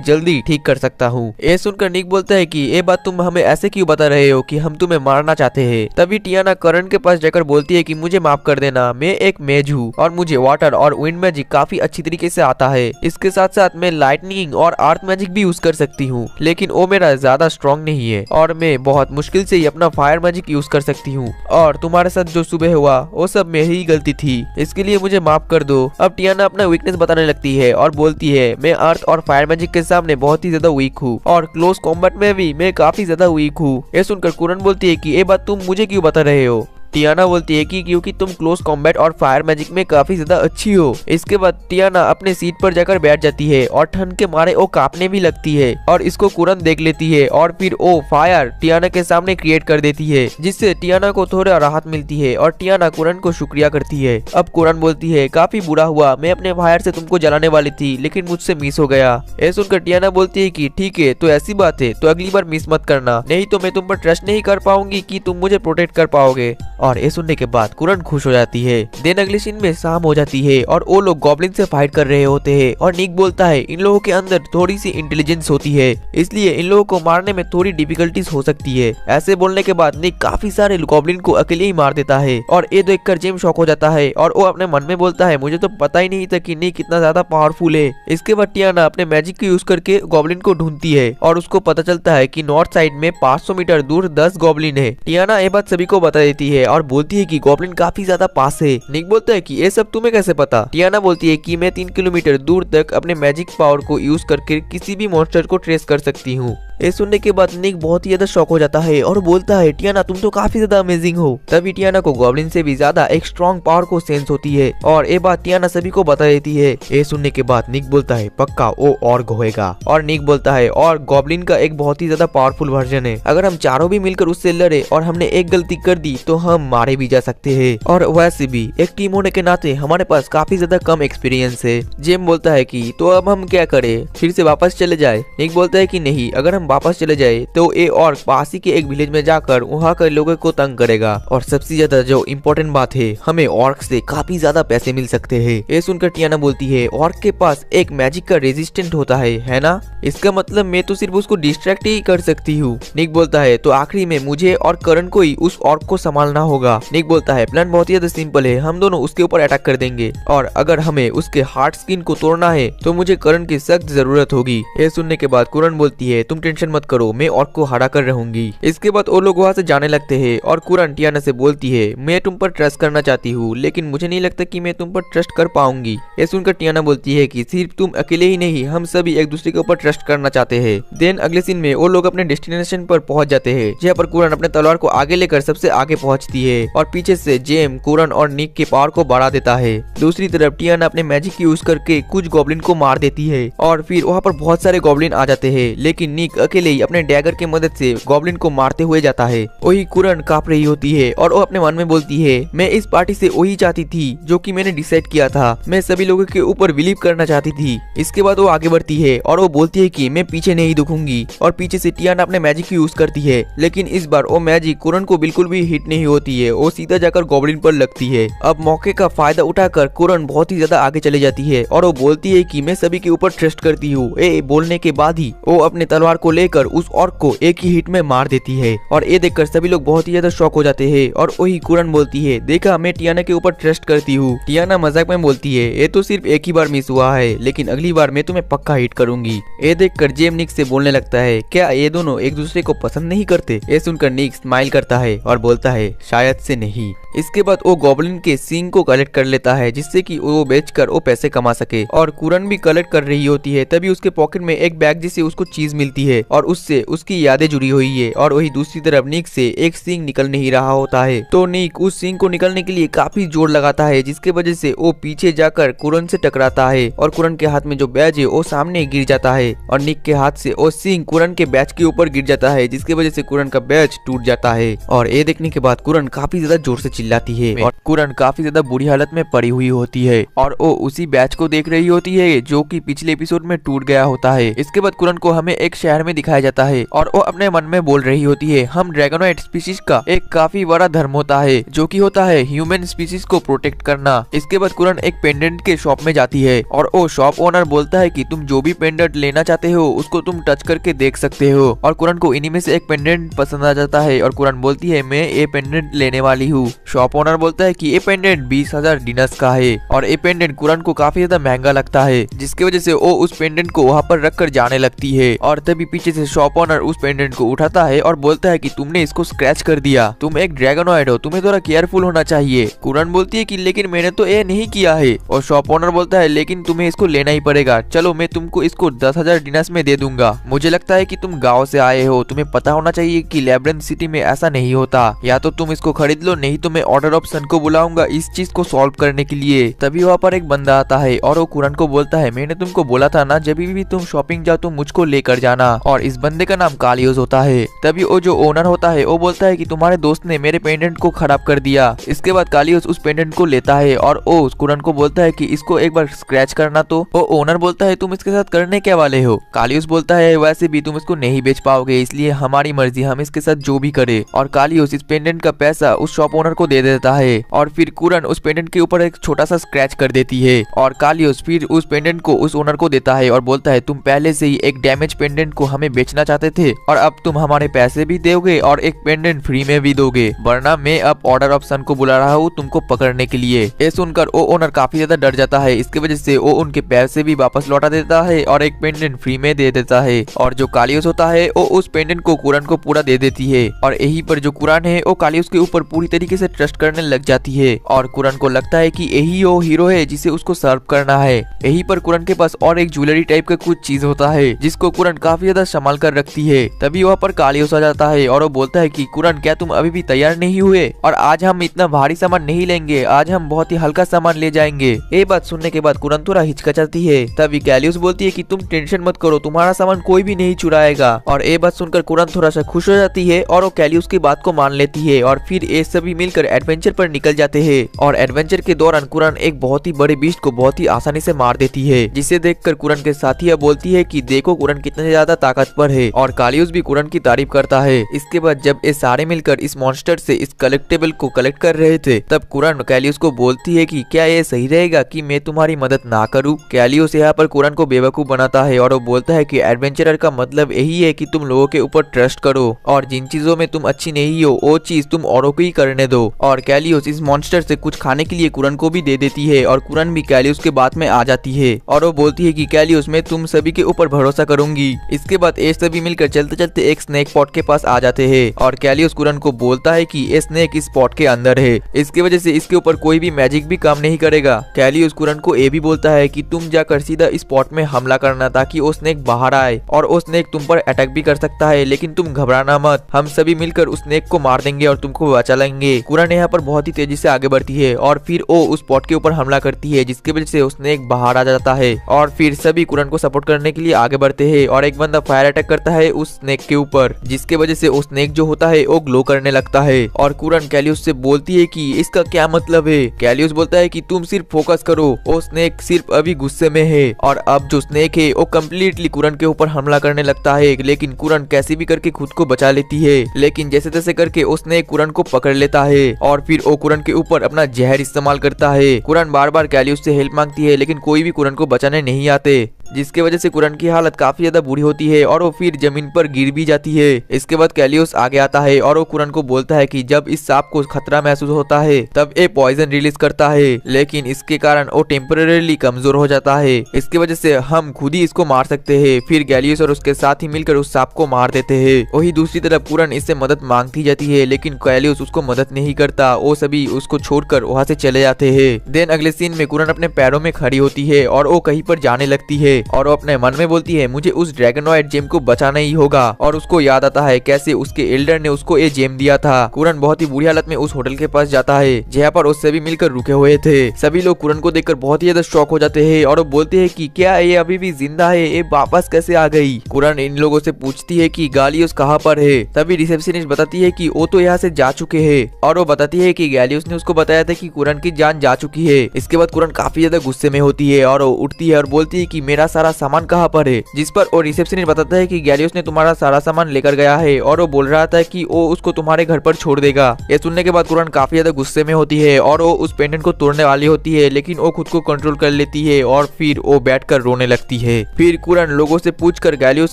जल्दी ठीक कर सकता हूँ। ये सुनकर निक बोलता है कि ये बात तुम हमें ऐसे क्यों बता रहे हो कि हम तुम्हें मारना चाहते हैं। तभी टियाना करण के पास जाकर बोलती है कि मुझे माफ कर देना, मैं एक मेज हूँ और मुझे वाटर और विंड मैजिक काफी अच्छी तरीके से आता है। इसके साथ साथ मैं लाइटनिंग और अर्थ मैजिक भी यूज कर सकती हूँ, लेकिन वो मेरा ज्यादा स्ट्रॉन्ग नहीं है और मैं बहुत मुश्किल से ही अपना फायर मैजिक यूज कर सकती हूँ। और तुम्हारे साथ जो सुबह हुआ वो सब मेरी गलती थी, इसके लिए मुझे माफ कर दो। अब टियाना अपना वीकनेस बताने लगती है और बोलती है मैं अर्थ और फायर मैजिक के सामने बहुत ही ज्यादा वीक हूँ और क्लोज कॉम्बैट में भी मैं काफी ज्यादा वीक हूँ। ये सुनकर कुरन बोलती है कि ये बात तुम मुझे क्यों बता रहे हो। टियाना बोलती है कि क्योंकि तुम क्लोज कॉम्बैट और फायर मैजिक में काफी ज्यादा अच्छी हो। इसके बाद टियाना अपने सीट पर जाकर बैठ जाती है और ठंड के मारे वो कांपने भी लगती है और इसको कुरन देख लेती है और फिर वो फायर टियाना के सामने क्रिएट कर देती है, जिससे टियाना को थोड़ा राहत मिलती है और टियाना कुरन को शुक्रिया करती है। अब कुरन बोलती है काफी बुरा हुआ, मैं अपने फायर से तुमको जलाने वाली थी लेकिन मुझसे मिस हो गया। ये सुनकर टियाना बोलती है कि ठीक है तो ऐसी बात है तो अगली बार मिस मत करना, नहीं तो मैं तुम पर ट्रस्ट नहीं कर पाऊंगी कि तुम मुझे प्रोटेक्ट कर पाओगे। और ये सुनने के बाद कुरन खुश हो जाती है। देन अगले सीन में शाम हो जाती है और वो लोग गॉब्लिन से फाइट कर रहे होते हैं और निक बोलता है इन लोगों के अंदर थोड़ी सी इंटेलिजेंस होती है, इसलिए इन लोगों को मारने में थोड़ी डिफिकल्टीज हो सकती है। ऐसे बोलने के बाद निक काफी सारे गॉब्लिन को अकेले ही मार देता है और ये देखकर जेम शॉक हो जाता है और वो अपने मन में बोलता है मुझे तो पता ही नहीं था कि निक कितना ज्यादा पावरफुल है। इसके बाद टियाना अपने मैजिक को यूज करके गॉब्लिन को ढूंढती है और उसको पता चलता है कि नॉर्थ साइड में 500 मीटर दूर 10 गॉब्लिन है। टियाना ये बात सभी को बता देती है और बोलती है कि गॉब्लिन काफी ज्यादा पास है। निक बोलता है कि ये सब तुम्हें कैसे पता। टियाना बोलती है कि मैं 3 किलोमीटर दूर तक अपने मैजिक पावर को यूज करके किसी भी मॉन्स्टर को ट्रेस कर सकती हूँ। ये सुनने के बाद निक बहुत ही ज्यादा शॉक हो जाता है और बोलता है टियाना तुम तो काफी ज्यादा अमेजिंग हो। तभी टियाना को गॉब्लिन से भी ज्यादा एक स्ट्रॉन्ग पावर को सेंस होती है और ये बात टियाना सभी को बता देती है। ये सुनने के बाद निक बोलता है पक्का वो ऑर्ग होएगा और निक बोलता है और गॉब्लिन का एक बहुत ही ज्यादा पावरफुल वर्जन है, अगर हम चारों भी मिलकर उससे लड़े और हमने एक गलती कर दी तो हम मारे भी जा सकते हैं और वैसे भी एक टीम होने के नाते हमारे पास काफी ज्यादा कम एक्सपीरियंस है। जेम बोलता है कि तो अब हम क्या करें, फिर से वापस चले जाए। निक बोलता है कि नहीं, अगर हम वापस चले जाए तो ये ऑर्ग पास ही के एक विलेज में जाकर वहाँ के लोगों को तंग करेगा और सबसे ज्यादा जो इम्पोर्टेंट बात है हमें ऑर्ग से काफी ज्यादा पैसे मिल सकते हैं। ये सुनकर टियाना बोलती है ऑर्ग के पास एक मैजिक का रेजिस्टेंट होता है ना, इसका मतलब मैं तो सिर्फ उसको डिस्ट्रैक्ट ही कर सकती हूँ। निक बोलता है तो आखिरी में मुझे और करण को ही उस ऑर्ग को संभालना होगा। निक बोलता है प्लान बहुत ही ज्यादा सिंपल है, हम दोनों उसके ऊपर अटैक कर देंगे और अगर हमें उसके हार्ट स्किन को तोड़ना है तो मुझे करण की सख्त जरूरत होगी। ये सुनने के बाद कुरन बोलती है तुम टेंशन मत करो, मैं ऑर्ग को हरा कर रहूंगी। इसके बाद वो लोग वहाँ से जाने लगते हैं और कुरन टियाना से बोलती है मैं तुम पर ट्रस्ट करना चाहती हूँ लेकिन मुझे नहीं लगता कि मैं तुम पर ट्रस्ट कर पाऊंगी। ये सुनकर टियाना बोलती है कि सिर्फ तुम अकेले ही नहीं, हम सभी एक दूसरे के ऊपर ट्रस्ट करना चाहते हैं। देन अगले सीन में वो लोग अपने डेस्टिनेशन पर पहुंच जाते हैं, जहाँ पर कुरन अपने तलवार को आगे लेकर सबसे आगे पहुंचती है और पीछे से जेम कुरन और निक के पावर को बढ़ा देता है। दूसरी तरफ टियाना अपने मैजिक यूज करके कुछ गॉब्लिन को मार देती है और फिर वहाँ पर बहुत सारे गॉब्लिन आ जाते हैं, लेकिन निक अकेले ही अपने डैगर के मदद से गॉब्लिन को मारते हुए जाता है। वही कुरन कांप रही होती है और वो अपने मन में बोलती है मैं इस पार्टी से वही चाहती थी जो कि मैंने डिसाइड किया था, मैं सभी लोगों के ऊपर बिलीव करना चाहती थी। इसके बाद वो आगे बढ़ती है और वो बोलती है कि मैं पीछे नहीं दुखूंगी और पीछे से टियाना अपने मैजिक यूज करती है, लेकिन इस बार वो मैजिक कुरन को बिल्कुल भी हिट नहीं होती है, वो सीधा जाकर गॉब्लिन पर लगती है। अब मौके का फायदा उठाकर कुरन बहुत ही ज्यादा आगे चली जाती है और वो बोलती है कि मैं सभी के ऊपर ट्रस्ट करती हूँ। ये बोलने के बाद ही वो अपने तलवार को लेकर उस ऑर्क को एक ही हिट में मार देती है और ये देखकर सभी लोग बहुत ही ज्यादा शॉक हो जाते हैं और वही कुरन बोलती है देखा मैं टियाना के ऊपर ट्रस्ट करती हूँ। टियाना मजाक में बोलती है ये तो सिर्फ एक ही बार मिस हुआ है, लेकिन अगली बार मैं तुम्हें पक्का हिट करूंगी। ये देखकर जेम निक से बोलने लगता है क्या ये दोनों एक दूसरे को पसंद नहीं करते। ये सुनकर निक स्माइल करता है और बोलता है शायद से नहीं। इसके बाद वो गॉब्लिन के सींग को कलेक्ट कर लेता है जिससे कि वो बेचकर वो पैसे कमा सके। और कुरन भी कलेक्ट कर रही होती है, तभी उसके पॉकेट में एक बैग जिसे उसको चीज मिलती है और उससे उसकी यादें जुड़ी हुई है। और वही दूसरी तरफ निक से एक सींग निकल नहीं रहा होता है, तो निक उस सींग को निकलने के लिए काफी जोर लगाता है, जिसके वजह से वो पीछे जाकर कुरन से टकराता है और कुरन के हाथ में जो बैज है वो सामने गिर जाता है और निक के हाथ से वो सींग कुरन के बैज के ऊपर गिर जाता है, जिसकी वजह से कुरन का बैज टूट जाता है। और ये देखने के बाद कुरन काफी ज्यादा जोर से चिल्लाती है और कुरन काफी ज्यादा बुरी हालत में पड़ी हुई होती है और वो उसी बैच को देख रही होती है जो कि पिछले एपिसोड में टूट गया होता है। इसके बाद कुरन को हमें एक शहर में दिखाया जाता है और वो अपने मन में बोल रही होती है, हम ड्रैगनोइड स्पीशीज का एक काफी बड़ा धर्म होता है जो कि होता है ह्यूमन स्पीशीज को प्रोटेक्ट करना। इसके बाद कुरन एक पेंडेंट के शॉप में जाती है और वो शॉप ओनर बोलता है कि तुम जो भी पेंडेंट लेना चाहते हो उसको तुम टच करके देख सकते हो। और कुरन को इन्हीं में से एक पेंडेंट पसंद आ जाता है और कुरन बोलती है मैं ये पेंडेंट लेने वाली हूँ। शॉप ओनर बोलता है कि ये पेंडेंट 20,000 डिनर्स का है और ये पेंडेंट कुरन को काफी ज्यादा महंगा लगता है, जिसकी वजह से वो उस पेंडेंट को वहाँ पर रखकर जाने लगती है। और तभी पीछे से शॉप ओनर उस पेंडेंट को उठाता है और बोलता है कि तुमने इसको स्क्रैच कर दिया, तुम एक ड्रैगनोइड हो, तुम्हें थोड़ा केयरफुल होना चाहिए। कुरन बोलती है कि लेकिन मैंने तो ये नहीं किया है और शॉप ओनर बोलता है लेकिन तुम्हें इसको लेना ही पड़ेगा, चलो मैं तुमको इसको 10,000 डिनर्स में दे दूंगा। मुझे लगता है कि तुम गाँव से आए हो, तुम्हें पता होना चाहिए कि लैब्रिंथ सिटी में ऐसा नहीं होता, या तो तुम इसको खरीद लो नहीं तो मैं ऑर्डर ऑफ सन को बुलाऊंगा इस चीज को सॉल्व करने के लिए। तभी वहाँ पर एक बंदा आता है और वो कुरन को बोलता है मैंने तुमको बोला था ना जब भी तुम शॉपिंग जाओ तो मुझको लेकर जाना। और इस बंदे का नाम कालियोस होता है। तभी वो जो ओनर होता है वो बोलता है कि तुम्हारे दोस्त ने मेरे पेंडेंट को खराब कर दिया। इसके बाद कालियोस उस पेंडेंट को लेता है और वो कुरन को बोलता है कि इसको एक बार स्क्रैच करना। तो वो ओनर बोलता है तुम इसके साथ करने क्या वाले हो। कालियोस बोलता है वैसे भी तुम इसको नहीं बेच पाओगे, इसलिए हमारी मर्जी, हम इसके साथ जो भी करे। और कालियोस इस पेंडेंट का पैसा उस शॉप ओनर को दे देता है और फिर कुरन उस पेंडेंट के ऊपर एक छोटा सा स्क्रैच कर देती है और कालियोस फिर उस पेंडेंट को उस ओनर को देता है और बोलता है तुम पहले से ही एक डैमेज पेंडेंट को हमें बेचना चाहते थे और अब तुम हमारे पैसे भी दोगे और एक पेंडेंट फ्री में भी दोगे, वरना मैं अब ऑर्डर ऑफ सन को बुला रहा हूँ तुमको पकड़ने के लिए। ये सुनकर वो ओनर काफी ज्यादा डर जाता है, इसकी वजह से वो उनके पैसे भी वापस लौटा देता है और एक पेंडेंट फ्री में दे देता है। और जो कालियोस होता है वो उस पेंडेंट को कुरन को पूरा दे देती है और यही पर जो कुरन है वो कालियोस के ऊपर पूरी तरीके से ट्रस्ट करने लग जाती है और कुरन को लगता है कि यही वो हीरो है जिसे उसको सर्व करना है। यही पर कुरन के पास और एक ज्वेलरी टाइप का कुछ चीज होता है जिसको कुरन काफी ज्यादा संभाल कर रखती है। तभी वहाँ पर कालियोस आ जाता है और वो बोलता है कि कुरन क्या तुम अभी भी तैयार नहीं हुए, और आज हम इतना भारी सामान नहीं लेंगे, आज हम बहुत ही हल्का सामान ले जाएंगे। ये बात सुनने के बाद कुरन थोड़ा हिचकिचाती है। तभी कालियोस बोलती है कि तुम टेंशन मत करो, तुम्हारा सामान कोई भी नहीं चुराएगा। और ये बात सुनकर कुरन थोड़ा सा खुश हो जाती है और वो कालियोस की बात को मान लेती है और फिर ये सभी मिलकर एडवेंचर पर निकल जाते हैं। और एडवेंचर के दौरान कुरन एक बहुत ही बड़े बीस्ट को बहुत ही आसानी से मार देती है, जिसे देखकर कुरन के साथी बोलती है कि देखो कुरन कितने ज्यादा ताकतवर है। और कालियोस भी कुरन की तारीफ करता है। इसके बाद जब ये सारे मिलकर इस मॉन्स्टर से इस कलेक्टेबल को कलेक्ट कर रहे थे तब कुरन कालियोस को बोलती है कि क्या ये सही रहेगा कि मैं तुम्हारी मदद ना करूं। कालियोस यहाँ पर कुरन को बेवकूफ बनाता है और वो बोलता है कि एडवेंचरर का मतलब यही है कि तुम लोगों के ऊपर ट्रस्ट करो और जिन चीजों में तुम अच्छी नहीं हो वो चीज तुम औरों को ही करने दो। और कालियोस इस मॉन्स्टर से कुछ खाने के लिए कुरन को भी दे देती है और कुरन भी कालियोस के बात में आ जाती है और वो बोलती है कि कालियोस मैं तुम सभी के ऊपर भरोसा करूंगी। इसके बाद ये सभी मिलकर चलते चलते एक स्नेक पॉट के पास आ जाते हैं और कालियोस कुरन को बोलता है कि ये स्नेक इस पॉट के अंदर है, इसकी वजह से इसके ऊपर कोई भी मैजिक भी काम नहीं करेगा। कालियोस कुरन को ये भी बोलता है कि तुम जाकर सीधा इस पॉट में हमला करना ताकि वो स्नेक बाहर आए और वो स्नेक तुम पर अटैक भी कर सकता है, लेकिन तुम घबराना मत, हम सभी मिलकर उस स्नेक को मार देंगे और तुमको बचा लेंगे। कुरन यहाँ पर बहुत ही तेजी से आगे बढ़ती है और फिर वो उस पॉट के ऊपर हमला करती है, जिसकी वजह से वो स्नेक बाहर आ जाता है और फिर सभी कुरन को सपोर्ट करने के लिए आगे बढ़ते हैं और एक बंदा फायर अटैक करता है उस स्नेक के ऊपर, जिसके वजह से वो स्नेक जो होता है वो ग्लो करने लगता है। और कुरन कालियोस से बोलती है कि इसका क्या मतलब है। कालियोस बोलता है कि तुम सिर्फ फोकस करो, वो स्नेक सिर्फ अभी गुस्से में है। और अब जो स्नेक है वो कम्प्लीटली कुरन के ऊपर हमला करने लगता है, लेकिन कुरन कैसे भी करके खुद को बचा लेती है, लेकिन जैसे तैसे करके वो स्नेक कुरन को पकड़ लेता है और फिर वो कुरन के ऊपर अपना जहर इस्तेमाल करता है। कुरन बार बार कालियोस से हेल्प मांगती है लेकिन कोई भी कुरन को बचाने नहीं आते। जिसके वजह से कुरान की हालत काफी ज्यादा बुरी होती है और वो फिर जमीन पर गिर भी जाती है। इसके बाद कैलियोस आगे आता है और वो कुरान को बोलता है कि जब इस सांप को खतरा महसूस होता है तब ये पॉइजन रिलीज करता है, लेकिन इसके कारण वो टेम्परेरी कमजोर हो जाता है। इसकी वजह से हम खुद ही इसको मार सकते हैं। फिर गैलियस और उसके साथ ही मिलकर उस सांप को मार देते हैं। वही दूसरी तरफ कुरान इससे मदद मांगती जाती है, लेकिन गैलियस उसको मदद नहीं करता। वो सभी उसको छोड़कर वहाँ से चले जाते हैं। देन अगले सीन में कुरान अपने पैरों में खड़ी होती है और वो कहीं पर जाने लगती है और वो अपने मन में बोलती है मुझे उस ड्रैगनॉइड जेम को बचाना ही होगा। और उसको याद आता है कैसे उसके एल्डर ने उसको ये जेम दिया था। कुरान बहुत ही बुरी हालत में उस होटल के पास जाता है जहाँ पर वो सभी मिलकर रुके हुए थे। सभी लोग कुरान को देखकर बहुत ही ज्यादा शॉक हो जाते हैं और वो बोलते हैं कि क्या ये अभी भी जिंदा है, ये वापस कैसे आ गई। कुरान इन लोगों से पूछती है कि गैलियस कहाँ पर है। तभी रिसेप्शनिस्ट बताती है कि वो तो यहाँ से जा चुके हैं और वो बताती है कि गैलियस ने उसको बताया था कि कुरान की जान जा चुकी है। इसके बाद कुरान काफी ज्यादा गुस्से में होती है और वो उठती है और बोलती है कि मेरा सारा सामान कहाँ पर है। जिस पर वो रिसेप्शनिस्ट बताता है कि गैलियस ने तुम्हारा सारा सामान लेकर गया है और वो बोल रहा था कि वो उसको तुम्हारे घर पर छोड़ देगा। ये सुनने के बाद कुरान काफी ज्यादा गुस्से में होती है और वो उस पेंडेंट को तोड़ने वाली होती है, लेकिन वो खुद को कंट्रोल कर लेती है और फिर वो बैठकर रोने लगती है। फिर कुरान लोगों से पूछकर गैलियस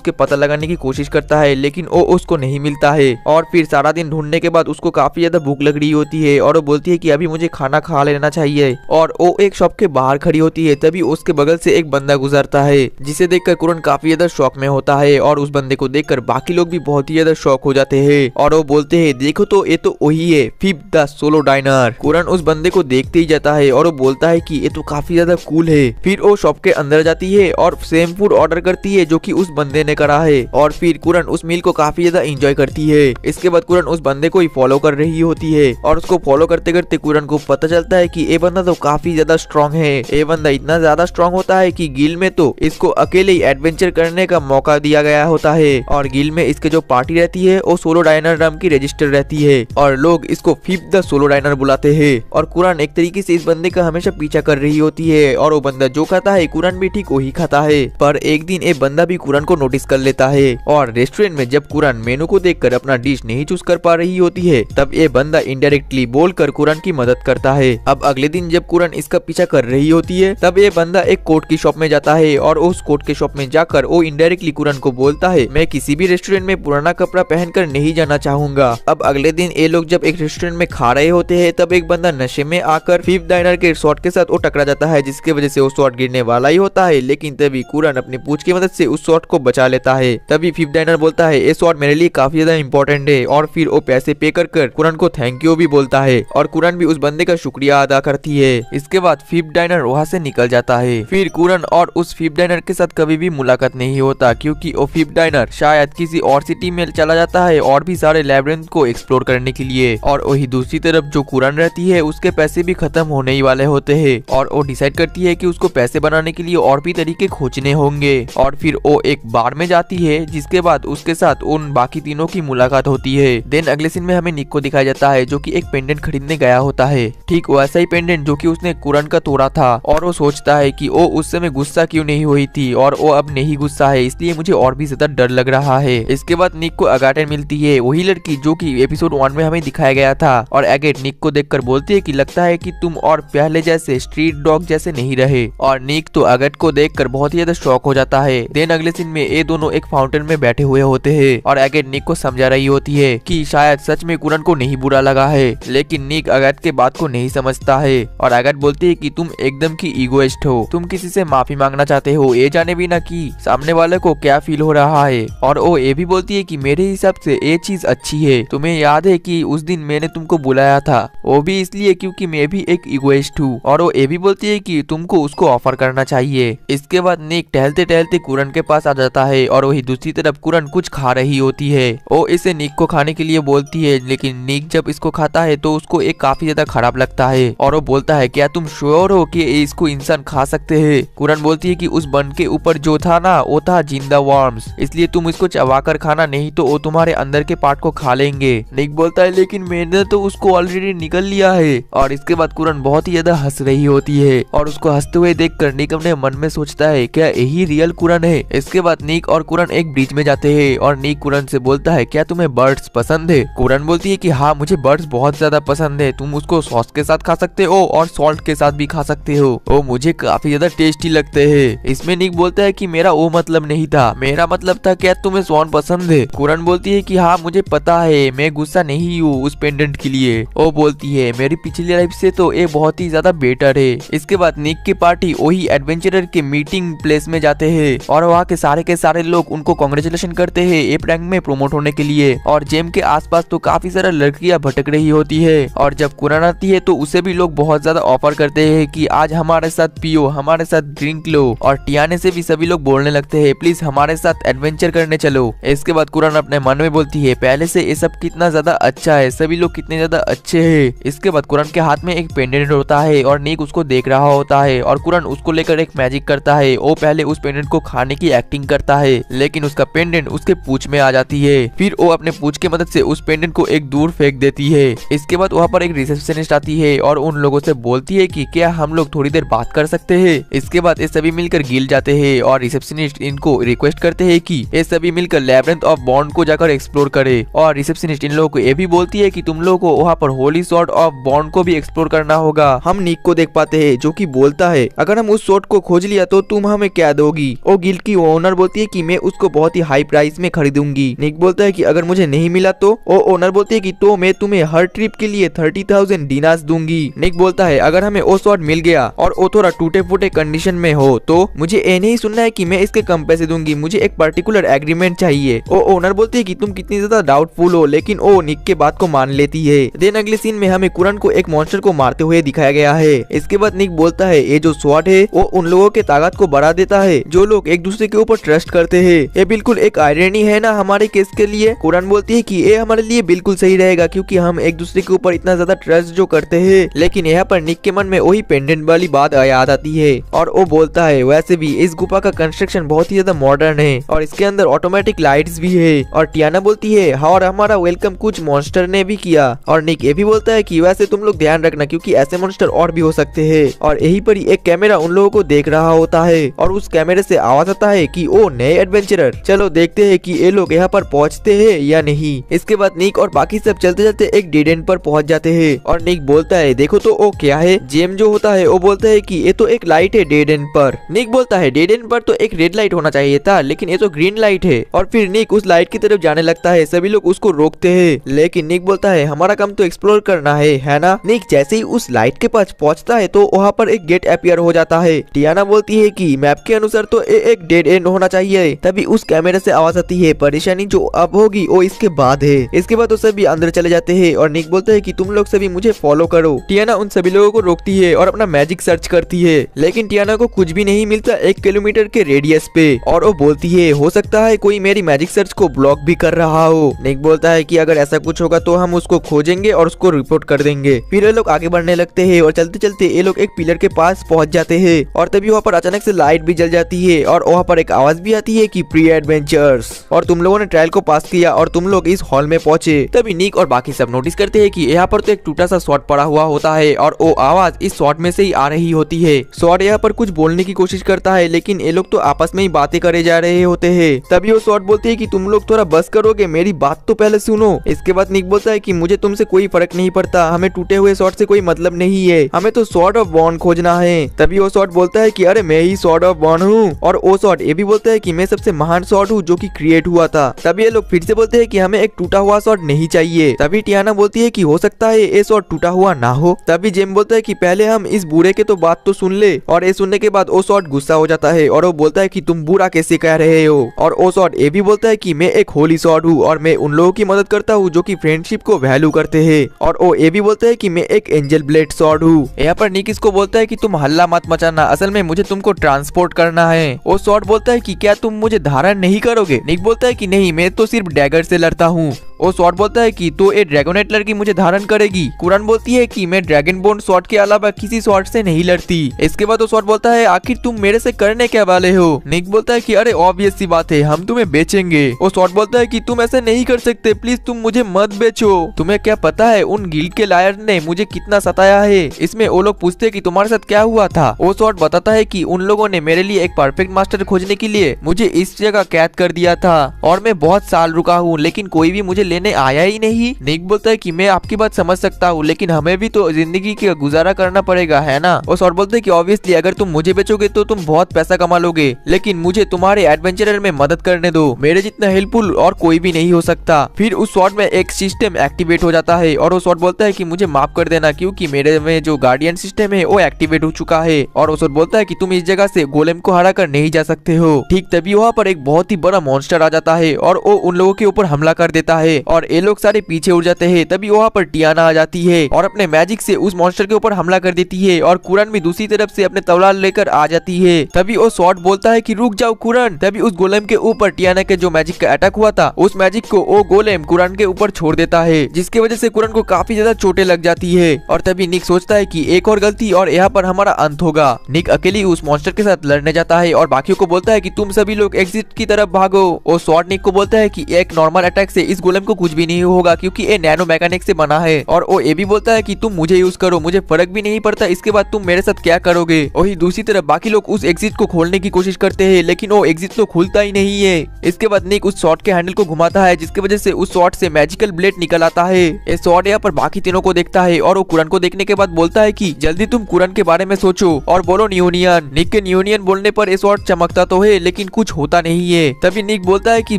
के पता लगाने की कोशिश करता है, लेकिन वो उसको नहीं मिलता है। और फिर सारा दिन ढूंढने के बाद उसको काफी ज्यादा भूख लग रही होती है और वो बोलती है कि अभी मुझे खाना खा लेना चाहिए। और वो एक शॉप के बाहर खड़ी होती है। तभी उसके बगल से एक बंदा गुजरता है, जिसे देखकर कुरान काफी ज्यादा शौक में होता है और उस बंदे को देखकर बाकी लोग भी बहुत ही ज्यादा शौक हो जाते हैं और वो बोलते हैं देखो तो ये तो वही है, फिफ द सोलो डाइनर। कुरान उस बंदे को देखते ही जाता है और वो बोलता है कि ये तो काफी ज्यादा कूल है। फिर वो शॉप के अंदर जाती है और सेम फूड ऑर्डर करती है जो कि उस बंदे ने करा है और फिर कुरान उस मील को काफी ज्यादा एंजॉय करती है। इसके बाद कुरान उस बंदे को ही फॉलो कर रही होती है और उसको फॉलो करते करते कुरान को पता चलता है कि ये बंदा तो काफी ज्यादा स्ट्रॉन्ग है। ये बंदा इतना ज्यादा स्ट्रॉन्ग होता है कि गिल में तो इसको अकेले ही एडवेंचर करने का मौका दिया गया होता है और गिल में इसके जो पार्टी रहती है वो सोलो डाइनर नाम की रजिस्टर रहती है और लोग इसको फिफ द सोलो डाइनर बुलाते हैं। और कुरान एक तरीके से इस बंदे का हमेशा पीछा कर रही होती है और वो बंदा जो खाता है कुरान भी ठीक वही खाता है। पर एक दिन ये बंदा भी कुरान को नोटिस कर लेता है और रेस्टोरेंट में जब कुरान मेनू को देखकर अपना डिश नहीं चूज कर पा रही होती है तब ये बंदा इनडायरेक्टली बोलकर कुरान की मदद करता है। अब अगले दिन जब कुरान इसका पीछा कर रही होती है तब ये बंदा एक कोट की शॉप में जाता है और उस कोट के शॉप में जाकर वो इनडायरेक्टली कुरान को बोलता है मैं किसी भी रेस्टोरेंट में पुराना कपड़ा पहनकर नहीं जाना चाहूंगा। अब अगले दिन ये लोग जब एक रेस्टोरेंट में खा रहे होते हैं तब एक बंदा नशे में आकर फिफ डाइनर के शॉट के साथ वो टकरा जाता है, जिसकी वजह से वो शॉट गिरने वाला ही होता है। लेकिन तभी कुरान अपनी पूंछ की मदद से उस शॉट को बचा लेता है। तभी फिफ डाइनर बोलता है ये शॉट मेरे लिए काफी ज्यादा इंपॉर्टेंट है और फिर वो पैसे पे कर कुरान को थैंक यू भी बोलता है और कुरान भी उस बंदे का शुक्रिया अदा करती है। इसके बाद फिफ डाइनर वहाँ से निकल जाता है। फिर कुरान और उस फिफ डाइनर के साथ कभी भी मुलाकात नहीं होता क्योंकि वो फिफ डाइनर शायद किसी और सिटी में चला जाता है और भी सारे लैबिरिंथ को एक्सप्लोर करने के लिए। और वही दूसरी तरफ जो कुरान रहती है उसके पैसे भी खत्म होने ही वाले होते हैं और वो डिसाइड करती है कि उसको पैसे बनाने के लिए और भी तरीके खोजने होंगे। और फिर वो एक बार में जाती है जिसके बाद उसके साथ उन बाकी तीनों की मुलाकात होती है। देन अगले सीन में हमें निक को दिखाया जाता है जो कि एक पेंडेंट खरीदने गया होता है, ठीक वैसा ही पेंडेंट जो कि उसने कुरान का तोड़ा था। और वो सोचता है कि वो उस समय गुस्सा क्यों नहीं हुई थी और वो अब नहीं गुस्सा है, इसलिए मुझे और भी ज्यादा डर लग रहा है। इसके बाद निक को अगाटे मिलती है, वही लड़की जो कि एपिसोड 1 में हमें दिखाया गया था। और एगेट निक को देखकर बोलती है कि लगता है कि तुम और पहले जैसे स्ट्रीट डॉग जैसे नहीं रहे। और निक तो एगेट को देखकर बहुत ही ज्यादा शॉक हो जाता है। देन अगले सीन में ये दोनों एक फाउंटेन में बैठे हुए होते हैं और एगेट निक को समझा रही होती है कि शायद सच में कुरान को नहीं बुरा लगा है, लेकिन निक एगेट के बात को नहीं समझता है। और एगेट बोलती है कि तुम एकदम की ईगोइस्ट हो, तुम किसी से माफी मांगना चाहते हो ये जाने भी ना कि सामने वाले को क्या फील हो रहा है। और वो ये भी बोलती है कि मेरे हिसाब से ये चीज अच्छी है, तुम्हें याद है कि उस दिन मैंने तुमको बुलाया था वो भी इसलिए क्योंकि मैं भी एक इगोइस्ट हूँ। और वो ये भी बोलती है कि तुमको उसको ऑफर करना चाहिए। इसके बाद निक टहलते टहलते कुरान के पास आ जाता है और वही दूसरी तरफ कुरान कुछ खा रही होती है। वो इसे निक को खाने के लिए बोलती है, लेकिन निक जब इसको खाता है तो उसको एक काफी ज्यादा खराब लगता है और वो बोलता है क्या तुम श्योर हो कि इसको इंसान खा सकते हैं। कुरान बोलती है कि उस बन के ऊपर जो था ना वो था जिंदा वर्म्स, इसलिए तुम इसको चबाकर खाना, नहीं तो वो तुम्हारे अंदर के पार्ट को खा लेंगे। निक बोलता है लेकिन मैंने तो उसको ऑलरेडी निकल लिया है। और इसके बाद कुरान बहुत ही ज्यादा हंस रही होती है और उसको हंसते हुए देखकर निक अपने मन में सोचता है क्या यही रियल कुरान है। इसके बाद निक और कुरान एक ब्रिज में जाते हैं और निक कुरान से बोलता है क्या तुम्हें बर्ड्स पसंद है। कुरान बोलती है कि हाँ मुझे बर्ड्स बहुत ज्यादा पसंद है, तुम उसको सॉस के साथ खा सकते हो और सॉल्ट के साथ भी खा सकते हो, वो मुझे काफी ज्यादा टेस्टी लगते हैं। इसमें निक बोलता है कि मेरा वो मतलब नहीं था, मेरा मतलब था क्या तुम्हें स्वॉन पसंद है। कुरान बोलती है कि हाँ मुझे पता है, मैं गुस्सा नहीं हूँ उस पेंडेंट के लिए। वो बोलती है मेरी पिछली लाइफ से तो ये बहुत ही ज्यादा बेटर है। इसके बाद निक की पार्टी वही एडवेंचरर के मीटिंग प्लेस में जाते हैं और वहाँ के सारे लोग उनको कांग्रेचुलेशन करते हैं एप रैंक में प्रमोट होने के लिए। और जेम के आसपास तो काफी सारा लड़कियां भटक रही होती है और जब कुरान आती है तो उसे भी लोग बहुत ज्यादा ऑफर करते हैं कि आज हमारे साथ पियो, हमारे साथ ड्रिंक लो। और टियाने से भी सभी लोग बोलने लगते हैं प्लीज हमारे साथ एडवेंचर करने चलो। इसके बाद कुरान अपने मन में बोलती है पहले से ये सब कितना ज्यादा अच्छा है, सभी लोग कितने ज्यादा अच्छे हैं। इसके बाद कुरान के हाथ में एक पेंडेंट होता है और निक उसको देख रहा होता है और कुरान उसको लेकर एक मैजिक करता है। वो पहले उस पेंडेंट को खाने की एक्टिंग करता है लेकिन उसका पेंडेंट उसके पूंछ में आ जाती है। फिर वो अपने पूंछ की मदद से उस पेंडेंट को एक दूर फेंक देती है। इसके बाद वहाँ पर एक रिसेप्शनिस्ट आती है और उन लोगों से बोलती है कि क्या हम लोग थोड़ी देर बात कर सकते हैं। इसके बाद ये सभी मिलकर गिल जाते हैं और रिसेप्शनिस्ट इनको रिक्वेस्ट करते हैं कि ये सभी मिलकर लैब्रिंथ ऑफ बॉन्ड को जाकर एक्सप्लोर करे। और रिसेप्शनिस्ट इन लोगों को ये भी बोलती है कि तुम लोगों को वहाँ पर होली स्वॉर्ड ऑफ बॉन्ड को भी एक्सप्लोर करना होगा। हम निक को देख पाते हैं जो कि बोलता है अगर हम उस स्वॉर्ड को खोज लिया तो तुम हमें क्या दोगी। वो गिल्ड की ओनर बोलती है कि मैं उसको बहुत ही हाई प्राइस में खरीदूंगी। निक बोलता है कि अगर मुझे नहीं मिला तो। वो ओनर बोलती है कि तो मैं तुम्हें हर ट्रिप के लिए 30,000 डिनार्स दूंगी। निक बोलता है अगर हमें वो स्वॉर्ड मिल गया और वो थोड़ा टूटे फूटे कंडीशन में हो तो मुझे ये नहीं सुनना है कि मैं इसके कम पैसे दूंगी, मुझे एक पर्टिकुलर एग्रीमेंट चाहिए। वो ओनर बोलती है कि तुम कितनी ज्यादा डाउटफुल हो, लेकिन वो निक के बात को मान लेती है। देन अगले सीन में हमें कुरान को एक मॉन्स्टर को मारते हुए दिखाया गया है। इसके बाद निक बोलता है ये जो स्वॉर्ड है वो उन लोगों के ताकत को बढ़ा देता है जो लोग एक दूसरे के ऊपर ट्रस्ट करते हैं। ये बिल्कुल एक आयरनी है ना हमारे केस के लिए। कुरान बोलती है कि ये हमारे लिए बिल्कुल सही रहेगा क्योंकि हम एक दूसरे के ऊपर इतना ज्यादा ट्रस्ट जो करते हैं। लेकिन यहाँ पर निक के मन में वही पेंडेंट वाली बात याद आती है और वो बोलता है वैसे भी इस गुफा का कंस्ट्रक्शन बहुत ही ज्यादा मॉडर्न है और इसके अंदर ऑटोमेटिक लाइट्स भी है। और टियाना बोलती है और हमारा वेलकम कुछ मॉन्स्टर ने भी किया। और निक ये भी बोलता है कि वैसे तुम लोग ध्यान रखना क्योंकि ऐसे मॉन्स्टर और भी हो सकते हैं। और यही पर एक कैमरा उन लोगों को देख रहा होता है और उस कैमरे से आवाज आता है कि ओ नए एडवेंचरर, चलो देखते हैं कि ये लोग यहाँ पर पहुँचते हैं या नहीं। इसके बाद निक और बाकी सब चलते चलते एक डेड एंड पर पहुँच जाते हैं और निक बोलता है देखो तो वो क्या है। जेम जो होता है वो बोलता है कि ये तो एक लाइट है डेड एंड पर। निक बोलता है डेड एंड पर तो एक रेड लाइट होना चाहिए था लेकिन ये तो ग्रीन लाइट है। और फिर निक उस लाइट की तरफ जाने लगता है, सभी लोग उसको रोकते हैं लेकिन निक बोलता है हमारा काम तो एक्सप्लोर करना है ना। निक जैसे ही उस लाइट के पास पहुंचता है तो वहाँ पर एक गेट अपीयर हो जाता है। टियाना बोलती है कि मैप के अनुसार तो एक डेड एंड होना चाहिए। तभी उस कैमरे से आवाज आती है परेशानी जो अब होगी वो इसके बाद है। इसके बाद वो सभी अंदर चले जाते हैं और निक बोलता है कि तुम लोग सभी मुझे फॉलो करो। टियाना उन सभी लोगों को रोकती है और अपना मैजिक सर्च करती है लेकिन टियाना को कुछ भी नहीं मिलता 1 किलोमीटर के रेडियस पे। और वो बोलती है हो सकता है कोई मेरी मैजिक सर्च को ब्लॉक भी कर रहा हो। निक बोलता है कि अगर ऐसा कुछ होगा तो हम उसको खोजेंगे और उसको रिपोर्ट कर देंगे। फिर ये लोग आगे बढ़ने लगते हैं और चलते चलते ये लोग एक पिलर के पास पहुंच जाते हैं और तभी वहाँ पर अचानक से लाइट भी जल जाती है और वहाँ पर एक आवाज भी आती है कि प्री एडवेंचर्स और तुम लोगों ने ट्रायल को पास किया और तुम लोग इस हॉल में पहुंचे। तभी निक और बाकी सब नोटिस करते हैं कि यहाँ पर तो एक टूटा सा शॉट पड़ा हुआ होता है और वो आवाज इस शॉट में से ही आ रही होती है। शॉट यहाँ पर कुछ बोलने की कोशिश करता है लेकिन ये लोग तो आपस में ही बातें करे जा रहे होते हैं। तभी वो शॉट बोलती है कि तुम लोग थोड़ा बस करोगे, मेरी बात तो पहले सुनो। इसके बाद निक बोलता है कि मुझे तुमसे कोई फर्क नहीं पड़ता, हमें टूटे हुए शॉट से कोई मतलब नहीं है, हमें तो स्वॉर्ड ऑफ बॉन्ड खोजना है। तभी वो शॉट बोलता है कि अरे मैं ही स्वॉर्ड ऑफ बॉन्ड हूँ। और वो शॉट ये भी बोलता है कि मैं सबसे महान शॉट हूँ जो कि क्रिएट हुआ था। तभी ये लोग फिर से बोलते हैं कि हमें एक टूटा हुआ शॉट नहीं चाहिए। तभी टियाना बोलती है कि हो सकता है ये शॉट टूटा हुआ ना हो। तभी जेम बोलता है कि पहले हम इस बूढ़े के तो बात तो सुन ले। और ये सुनने के बाद वो शॉट गुस्सा हो जाता है और वो बोलता है कि तुम बुरा कैसे कह रहे हो। और वो शॉट ये भी बोलता है कि मैं एक होली शॉट हूँ और मैं उन लोगों की मदद करता हूँ जो कि फ्रेंडशिप को वैल्यू करते हैं। और वो ये भी बोलता है कि मैं एक एंजल ब्लेड शॉट हूँ। यहाँ पर निक इसको बोलता है कि तुम हल्ला मत मचाना, असल में मुझे तुमको ट्रांसपोर्ट करना है। वो शॉट बोलता है कि क्या तुम मुझे धारण नहीं करोगे। निक बोलता है कि नहीं, मैं तो सिर्फ डैगर से लड़ता हूँ। वो शॉट बोलता है कि तो ये ड्रैगोनेट लड़की मुझे धारण करेगी। कुरान बोलती है कि मैं ड्रैगन बोन शॉट के अलावा किसी शॉट से नहीं लड़ती। इसके बाद वो शॉट बोलता है आखिर तुम मेरे से करने क्या वाले हो। निक बोलता है कि अरे ऑब्वियस सी बात है, हम तुम्हें बेचेंगे। वो शॉट बोलता है कि तुम ऐसे नहीं कर सकते, प्लीज तुम मुझे मत बेचो। तुम्हें क्या पता है उन गिल्ड के लायर ने मुझे कितना सताया है। इसमें वो लोग पूछते कि तुम्हारे साथ क्या हुआ था। वो शॉट बताता है कि उन लोगों ने मेरे लिए एक परफेक्ट मास्टर खोजने के लिए मुझे इस जगह कैद कर दिया था और मैं बहुत साल रुका हूँ लेकिन कोई भी मुझे लेने आया ही नहीं। निक बोलता है कि मैं आपकी बात समझ सकता हूँ, लेकिन हमें भी तो जिंदगी का गुजारा करना पड़ेगा, है ना। वो सॉर्ड बोलते हैं कि ऑब्वियसली अगर तुम मुझे बेचोगे तो तुम बहुत पैसा कमा लोगे, लेकिन मुझे तुम्हारे एडवेंचरर में मदद करने दो, मेरे जितना हेल्पफुल और कोई भी नहीं हो सकता। फिर उस सॉर्ड में एक सिस्टम एक्टिवेट हो जाता है और वो सॉर्ड बोलता है कि मुझे माफ कर देना, क्योंकि मेरे में जो गार्डियन सिस्टम है वो एक्टिवेट हो चुका है। और वो सॉर्ड बोलता है कि तुम इस जगह से गोलेम को हरा कर नहीं जा सकते हो। ठीक तभी वहाँ पर एक बहुत ही बड़ा मॉन्स्टर आ जाता है और वो उन लोगों के ऊपर हमला कर देता है और ये लोग सारे पीछे उड़ जाते हैं। तभी वहाँ पर टियाना आ जाती है और अपने मैजिक से उस मॉन्स्टर के ऊपर हमला कर देती है और कुरान भी दूसरी तरफ से अपने तलवार लेकर आ जाती है। तभी वो सॉर्ड बोलता है कि रुक जाओ कुरान। तभी उस गोलेम के ऊपर टियाना के जो मैजिक का अटैक हुआ था उस मैजिक को वो गोलेम कुरान के ऊपर छोड़ देता है, जिसकी वजह से कुरान को काफी ज्यादा चोटें लग जाती है। और तभी निक सोचता है कि एक और गलती और यहाँ पर हमारा अंत होगा। निक अकेली उस मॉन्स्टर के साथ लड़ने जाता है और बाकियों को बोलता है कि तुम सभी लोग एग्जिट की तरफ भागो। वो सॉर्ड निक को बोलता है कि एक नॉर्मल अटैक से इस गोलेम को कुछ भी नहीं होगा, क्योंकि ये नैनो मैकेनिक से बना है। और वो ये भी बोलता है कि तुम मुझे यूज करो, मुझे फर्क भी नहीं पड़ता इसके बाद तुम मेरे साथ क्या करोगे। वही दूसरी तरफ बाकी लोग उस एग्जिट को खोलने की कोशिश करते हैं, लेकिन वो एग्जिट तो खुलता ही नहीं है। इसके बाद निक उस सॉर्ड के हैंडल को घुमाता है, जिसकी वजह से उस सॉर्ड से मैजिकल ब्लेड निकल आता है। ये सॉर्ड यहाँ पर बाकी तीनों को देखता है और वो कुरान को देखने के बाद बोलता है कि जल्दी तुम कुरान के बारे में सोचो और बोलो न्यूनियन। निक के न्यूनियन बोलने पर ये सॉर्ड चमकता तो है, लेकिन कुछ होता नहीं है। तभी निक बोलता है कि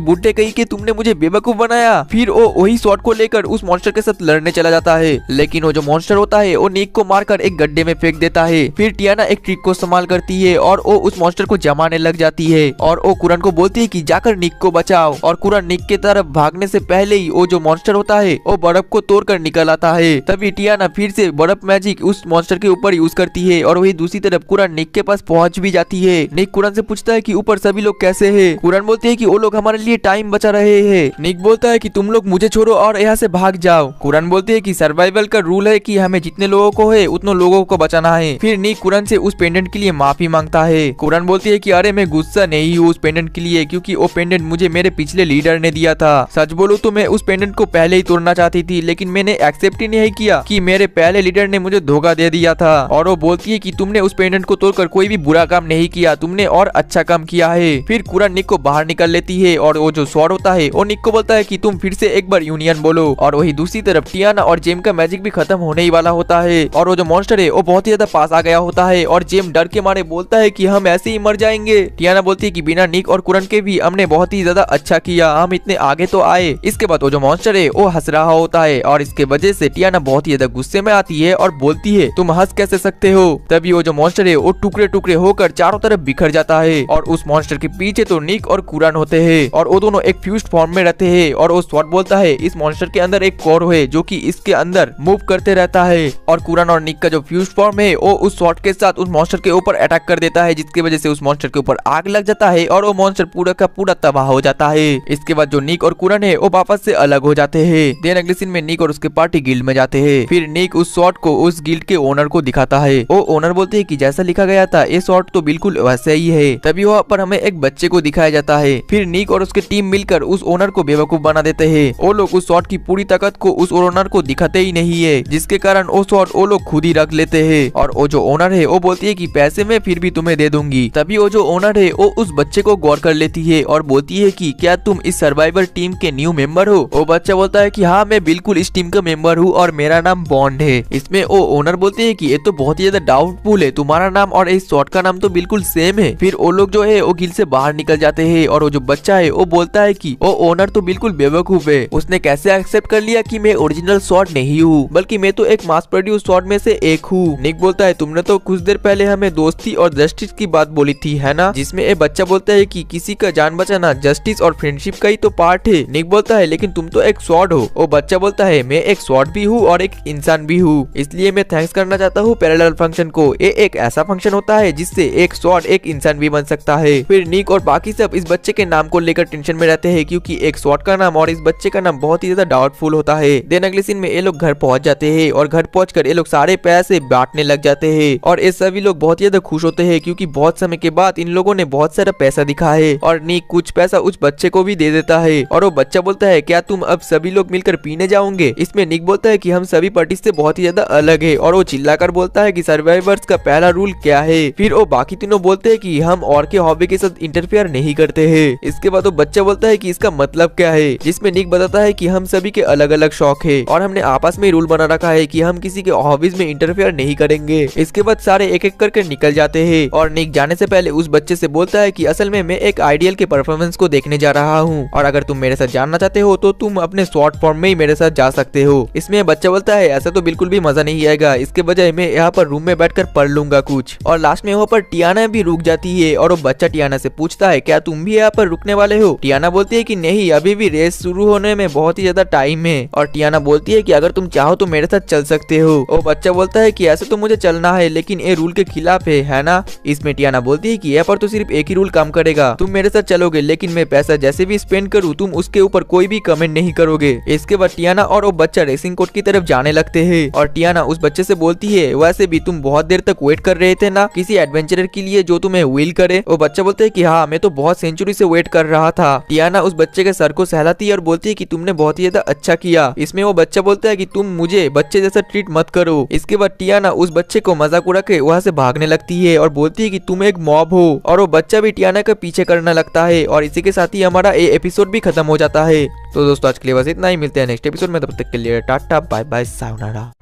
बुड्ढे कहीं के तुमने मुझे बेवकूफ बनाया। फिर वो वही सॉर्ड को लेकर उस मॉन्स्टर के साथ लड़ने चला जाता है, लेकिन वो जो मॉन्स्टर होता है वो निक को मारकर एक गड्ढे में फेंक देता है। फिर टियाना एक ट्रिक को इस्तेमाल करती है और वो उस मॉन्स्टर को जमाने लग जाती है और वो कुरान को बोलती है कि जाकर निक को बचाओ। और कुरान निक के तरफ भागने से पहले ही वो जो मॉन्स्टर होता है वो बर्फ को तोड़कर निकल आता है। तभी टियाना फिर से बर्फ मैजिक उस मॉन्स्टर के ऊपर यूज करती है और वही दूसरी तरफ कुरान निक के पास पहुंच भी जाती है। निक कुरान से पूछता है कि ऊपर सभी लोग कैसे हैं। कुरान बोलती है कि वो लोग हमारे लिए टाइम बचा रहे हैं। निक बोलता है कि तुम लोग मुझे छोड़ो और यहाँ से भाग जाओ। कुरान बोलती है कि सर्वाइवल का रूल है कि हमें जितने लोगों को है उतने लोगों को बचाना है। फिर निक कुरान से उस पेंडेंट के लिए माफी मांगता है। कुरान बोलती है कि अरे मैं गुस्सा नहीं हूँ उस पेंडेंट के लिए, क्योंकि वो पेंडेंट मुझे मेरे पिछले लीडर ने दिया था। सच बोलूं तो मैं उस पेंडेंट को पहले ही तोड़ना चाहती थी, लेकिन मैंने एक्सेप्ट ही नहीं किया कि मेरे पहले लीडर ने मुझे धोखा दे दिया था। और वो बोलती है कि तुमने उस पेंडेंट को तोड़कर कोई भी बुरा काम नहीं किया, तुमने और अच्छा काम किया है। फिर कुरान निक को बाहर निकल लेती है और वो जो सॉर्ड होता है वो निक को बोलता है कि तुम फिर से एक बार यूनियन बोलो। और वही दूसरी तरफ टियाना और जेम का मैजिक भी खत्म होने ही वाला होता है और वो जो मॉन्स्टर है वो बहुत ही ज्यादा पास आ गया होता है और जेम डर के मारे बोलता है कि हम ऐसे ही मर जाएंगे। टियाना बोलती है कि बिना निक और कुरान के भी हमने बहुत ही ज्यादा अच्छा किया, हम इतने आगे तो आए। इसके बाद वो जो मॉन्स्टर है वो हंस रहा होता है और इसके वजह से टियाना बहुत ही ज्यादा गुस्से में आती है और बोलती है तुम हंस कैसे सकते हो। तभी वो जो मॉन्स्टर है वो टुकड़े टुकड़े होकर चारों तरफ बिखर जाता है और उस मॉन्स्टर के पीछे तो निक और कुरान होते हैं और वो दोनों एक फ्यूज्ड फॉर्म में रहते हैं। और वो सॉर्ड बोलता है इस मॉन्स्टर के अंदर एक कोर है जो कि इसके अंदर मूव करते रहता है और कुरान और निक का जो फ्यूज्ड फॉर्म है वो उस सॉर्ड के साथ उस मॉन्स्टर के ऊपर अटैक कर देता है, जिसकी वजह से उस मॉन्स्टर के ऊपर आग लग जाता है और वो मॉन्स्टर पूरा का पूरा तबाह हो जाता है। इसके बाद जो निक और कुरान है वो वापस से अलग हो जाते हैं। देन अगले सीन में निक और उसके पार्टी गिल्ड में जाते हैं। फिर निक उस सॉर्ड को उस गिल्ड के ओनर को दिखाता है। वो ओनर बोलते हैं कि जैसा लिखा गया था ये सॉर्ड तो बिल्कुल वैसे ही है। तभी वहाँ पर हमें एक बच्चे को दिखाया जाता है। फिर निक और उसकी टीम मिलकर उस ओनर को बेवकूफ बना देते हैं। वो लोग उस सॉर्ड की पूरी ताकत को उस ओनर को दिखाते ही नहीं है, जिसके कारण वो सॉर्ड वो लोग खुद ही रख लेते हैं। और वो जो ओनर है वो बोलती है कि पैसे मैं फिर भी तुम्हें दे दूंगी। तभी वो जो ओनर है वो उस बच्चे को गौर कर लेती है और बोलती है कि क्या तुम इस सर्वाइवर टीम के न्यू मेंबर हो। वो बच्चा बोलता है कि हाँ मैं बिल्कुल इस टीम का मेंबर हूँ और मेरा नाम बॉन्ड है। इसमें वो ओनर बोलते है कि ये तो बहुत ही ज्यादा डाउटफुल है, तुम्हारा नाम और इस सॉर्ड का नाम तो बिल्कुल सेम है। फिर वो लोग जो है वो गिल्ड से बाहर निकल जाते हैं और वो जो बच्चा है वो बोलता है कि वो ओनर तो बिल्कुल बेवकूफ है, उसने कैसे एक्सेप्ट कर लिया कि मैं ओरिजिनल सॉर्ड नहीं हूँ, बल्कि मैं तो एक मास प्रोड्यूस सॉर्ड में से एक हूँ। निक बोलता है तुमने तो कुछ देर पहले हमें दोस्ती और जस्टिस की बात बोली थी, है ना, जिसमें एक बच्चा बोलता है कि किसी का जान बचाना जस्टिस और फ्रेंडशिप का ही तो पार्ट है। निक बोलता है लेकिन तुम तो एक सॉर्ड हो। वो बच्चा बोलता है मैं एक सॉर्ड भी हूँ और एक इंसान भी हूँ, इसलिए मैं थैंक्स करना चाहता हूँ पैरेलल फंक्शन को। ये एक ऐसा फंक्शन होता है जिससे एक सॉर्ड एक इंसान भी बन सकता है। फिर निक और बाकी सब इस बच्चे के नाम को लेकर टेंशन में रहते हैं, क्योंकि एक सॉर्ड का नाम और इस बच्चे का नाम बहुत ही ज्यादा डाउटफुल होता है। देन अगले सीन में ये लोग घर पहुंच जाते हैं और घर पहुंचकर ये लोग सारे पैसे बांटने लग जाते हैं और ये सभी लोग बहुत ही ज्यादा खुश होते हैं, क्योंकि बहुत समय के बाद इन लोगों ने बहुत सारा पैसा दिखा है। और निक कुछ पैसा उस बच्चे को भी दे देता है और वो बच्चा बोलता है क्या तुम अब सभी लोग मिलकर पीने जाओगे। इसमें निक बोलता है कि हम सभी पार्टी से बहुत ही ज्यादा अलग है और वो चिल्लाकर बोलता है कि सर्वाइवर्स का पहला रूल क्या है। फिर वो बाकी तीनों बोलते हैं कि हम और के हॉबी के साथ इंटरफेयर नहीं करते हैं। इसके बाद वो बच्चा बोलता है कि इसका मतलब क्या है, जिसमें निक बताता है कि हम सभी के अलग अलग शौक है और हमने आपस में रूल बना रखा है कि हम किसी के हॉबीज में इंटरफेयर नहीं करेंगे। इसके बाद सारे एक एक करके निकल जाते हैं और निक जाने से पहले उस बच्चे से बोलता है कि असल में मैं एक आइडियल के परफॉर्मेंस को देखने जा रहा हूँ और अगर तुम मेरे साथ जानना चाहते हो तो तुम अपने शॉर्ट फॉर्म में ही मेरे साथ जा सकते हो। इसमें बच्चा बोलता है ऐसा तो बिल्कुल भी मजा नहीं आएगा, इसके बजाय मैं यहाँ पर रूम में बैठकर पढ़ लूंगा कुछ। और लास्ट में वहाँ पर टियाना भी रुक जाती है और वो बच्चा टियाना से पूछता है क्या तुम भी यहाँ पर रुकने वाले हो। टियाना बोलती है कि नहीं, अभी भी रेस शुरू होने में बहुत ही ज्यादा टाइम है। और टियाना बोलती है कि अगर तुम चाहो तो मेरे साथ चल सकते हो। वो बच्चा बोलता है कि ऐसे तो मुझे चलना है लेकिन ये रूल के खिलाफ है ना। इसमें टियाना बोलती है कि यहाँ पर तो सिर्फ एक ही रूल काम करेगा, तुम मेरे साथ चलोगे लेकिन मैं पैसा जैसे भी स्पेंड करूँ तुम उसके ऊपर कोई भी कमेंट नहीं करोगे। इसके बाद टियाना और वो बच्चा रेसिंग कोर्ट की तरफ जाने लगते हैं और टियाना उस बच्चे से बोलती है वैसे भी तुम बहुत देर तक वेट कर रहे थे ना किसी एडवेंचरर के लिए जो तुम्हें व्हील करे। वो बच्चा बोलता है कि हाँ, मैं तो बहुत सेंचुरी से वेट कर रहा था। टियाना उस बच्चे के सर को सहलाती है और बोलती है कि तुमने बहुत ही ज्यादा अच्छा किया। इसमें वो बच्चा बोलता है कि तुम मुझे बच्चे जैसा ट्रीट मत करो। इसके बाद टियाना उस बच्चे को मजाक उड़ा के वहाँ से भागने लगती है और बोलती है कि तुम एक मॉब हो और वो बच्चा भी टियाना के पीछे करने लगता है और इसी के साथ ही हमारा ये एपिसोड भी खत्म हो जाता है। तो दोस्तों आज के लिए बस इतना ही, मिलते हैं नेक्स्ट एपिसोड में, तब तक के लिए टाटा बाय बाय सायोनारा।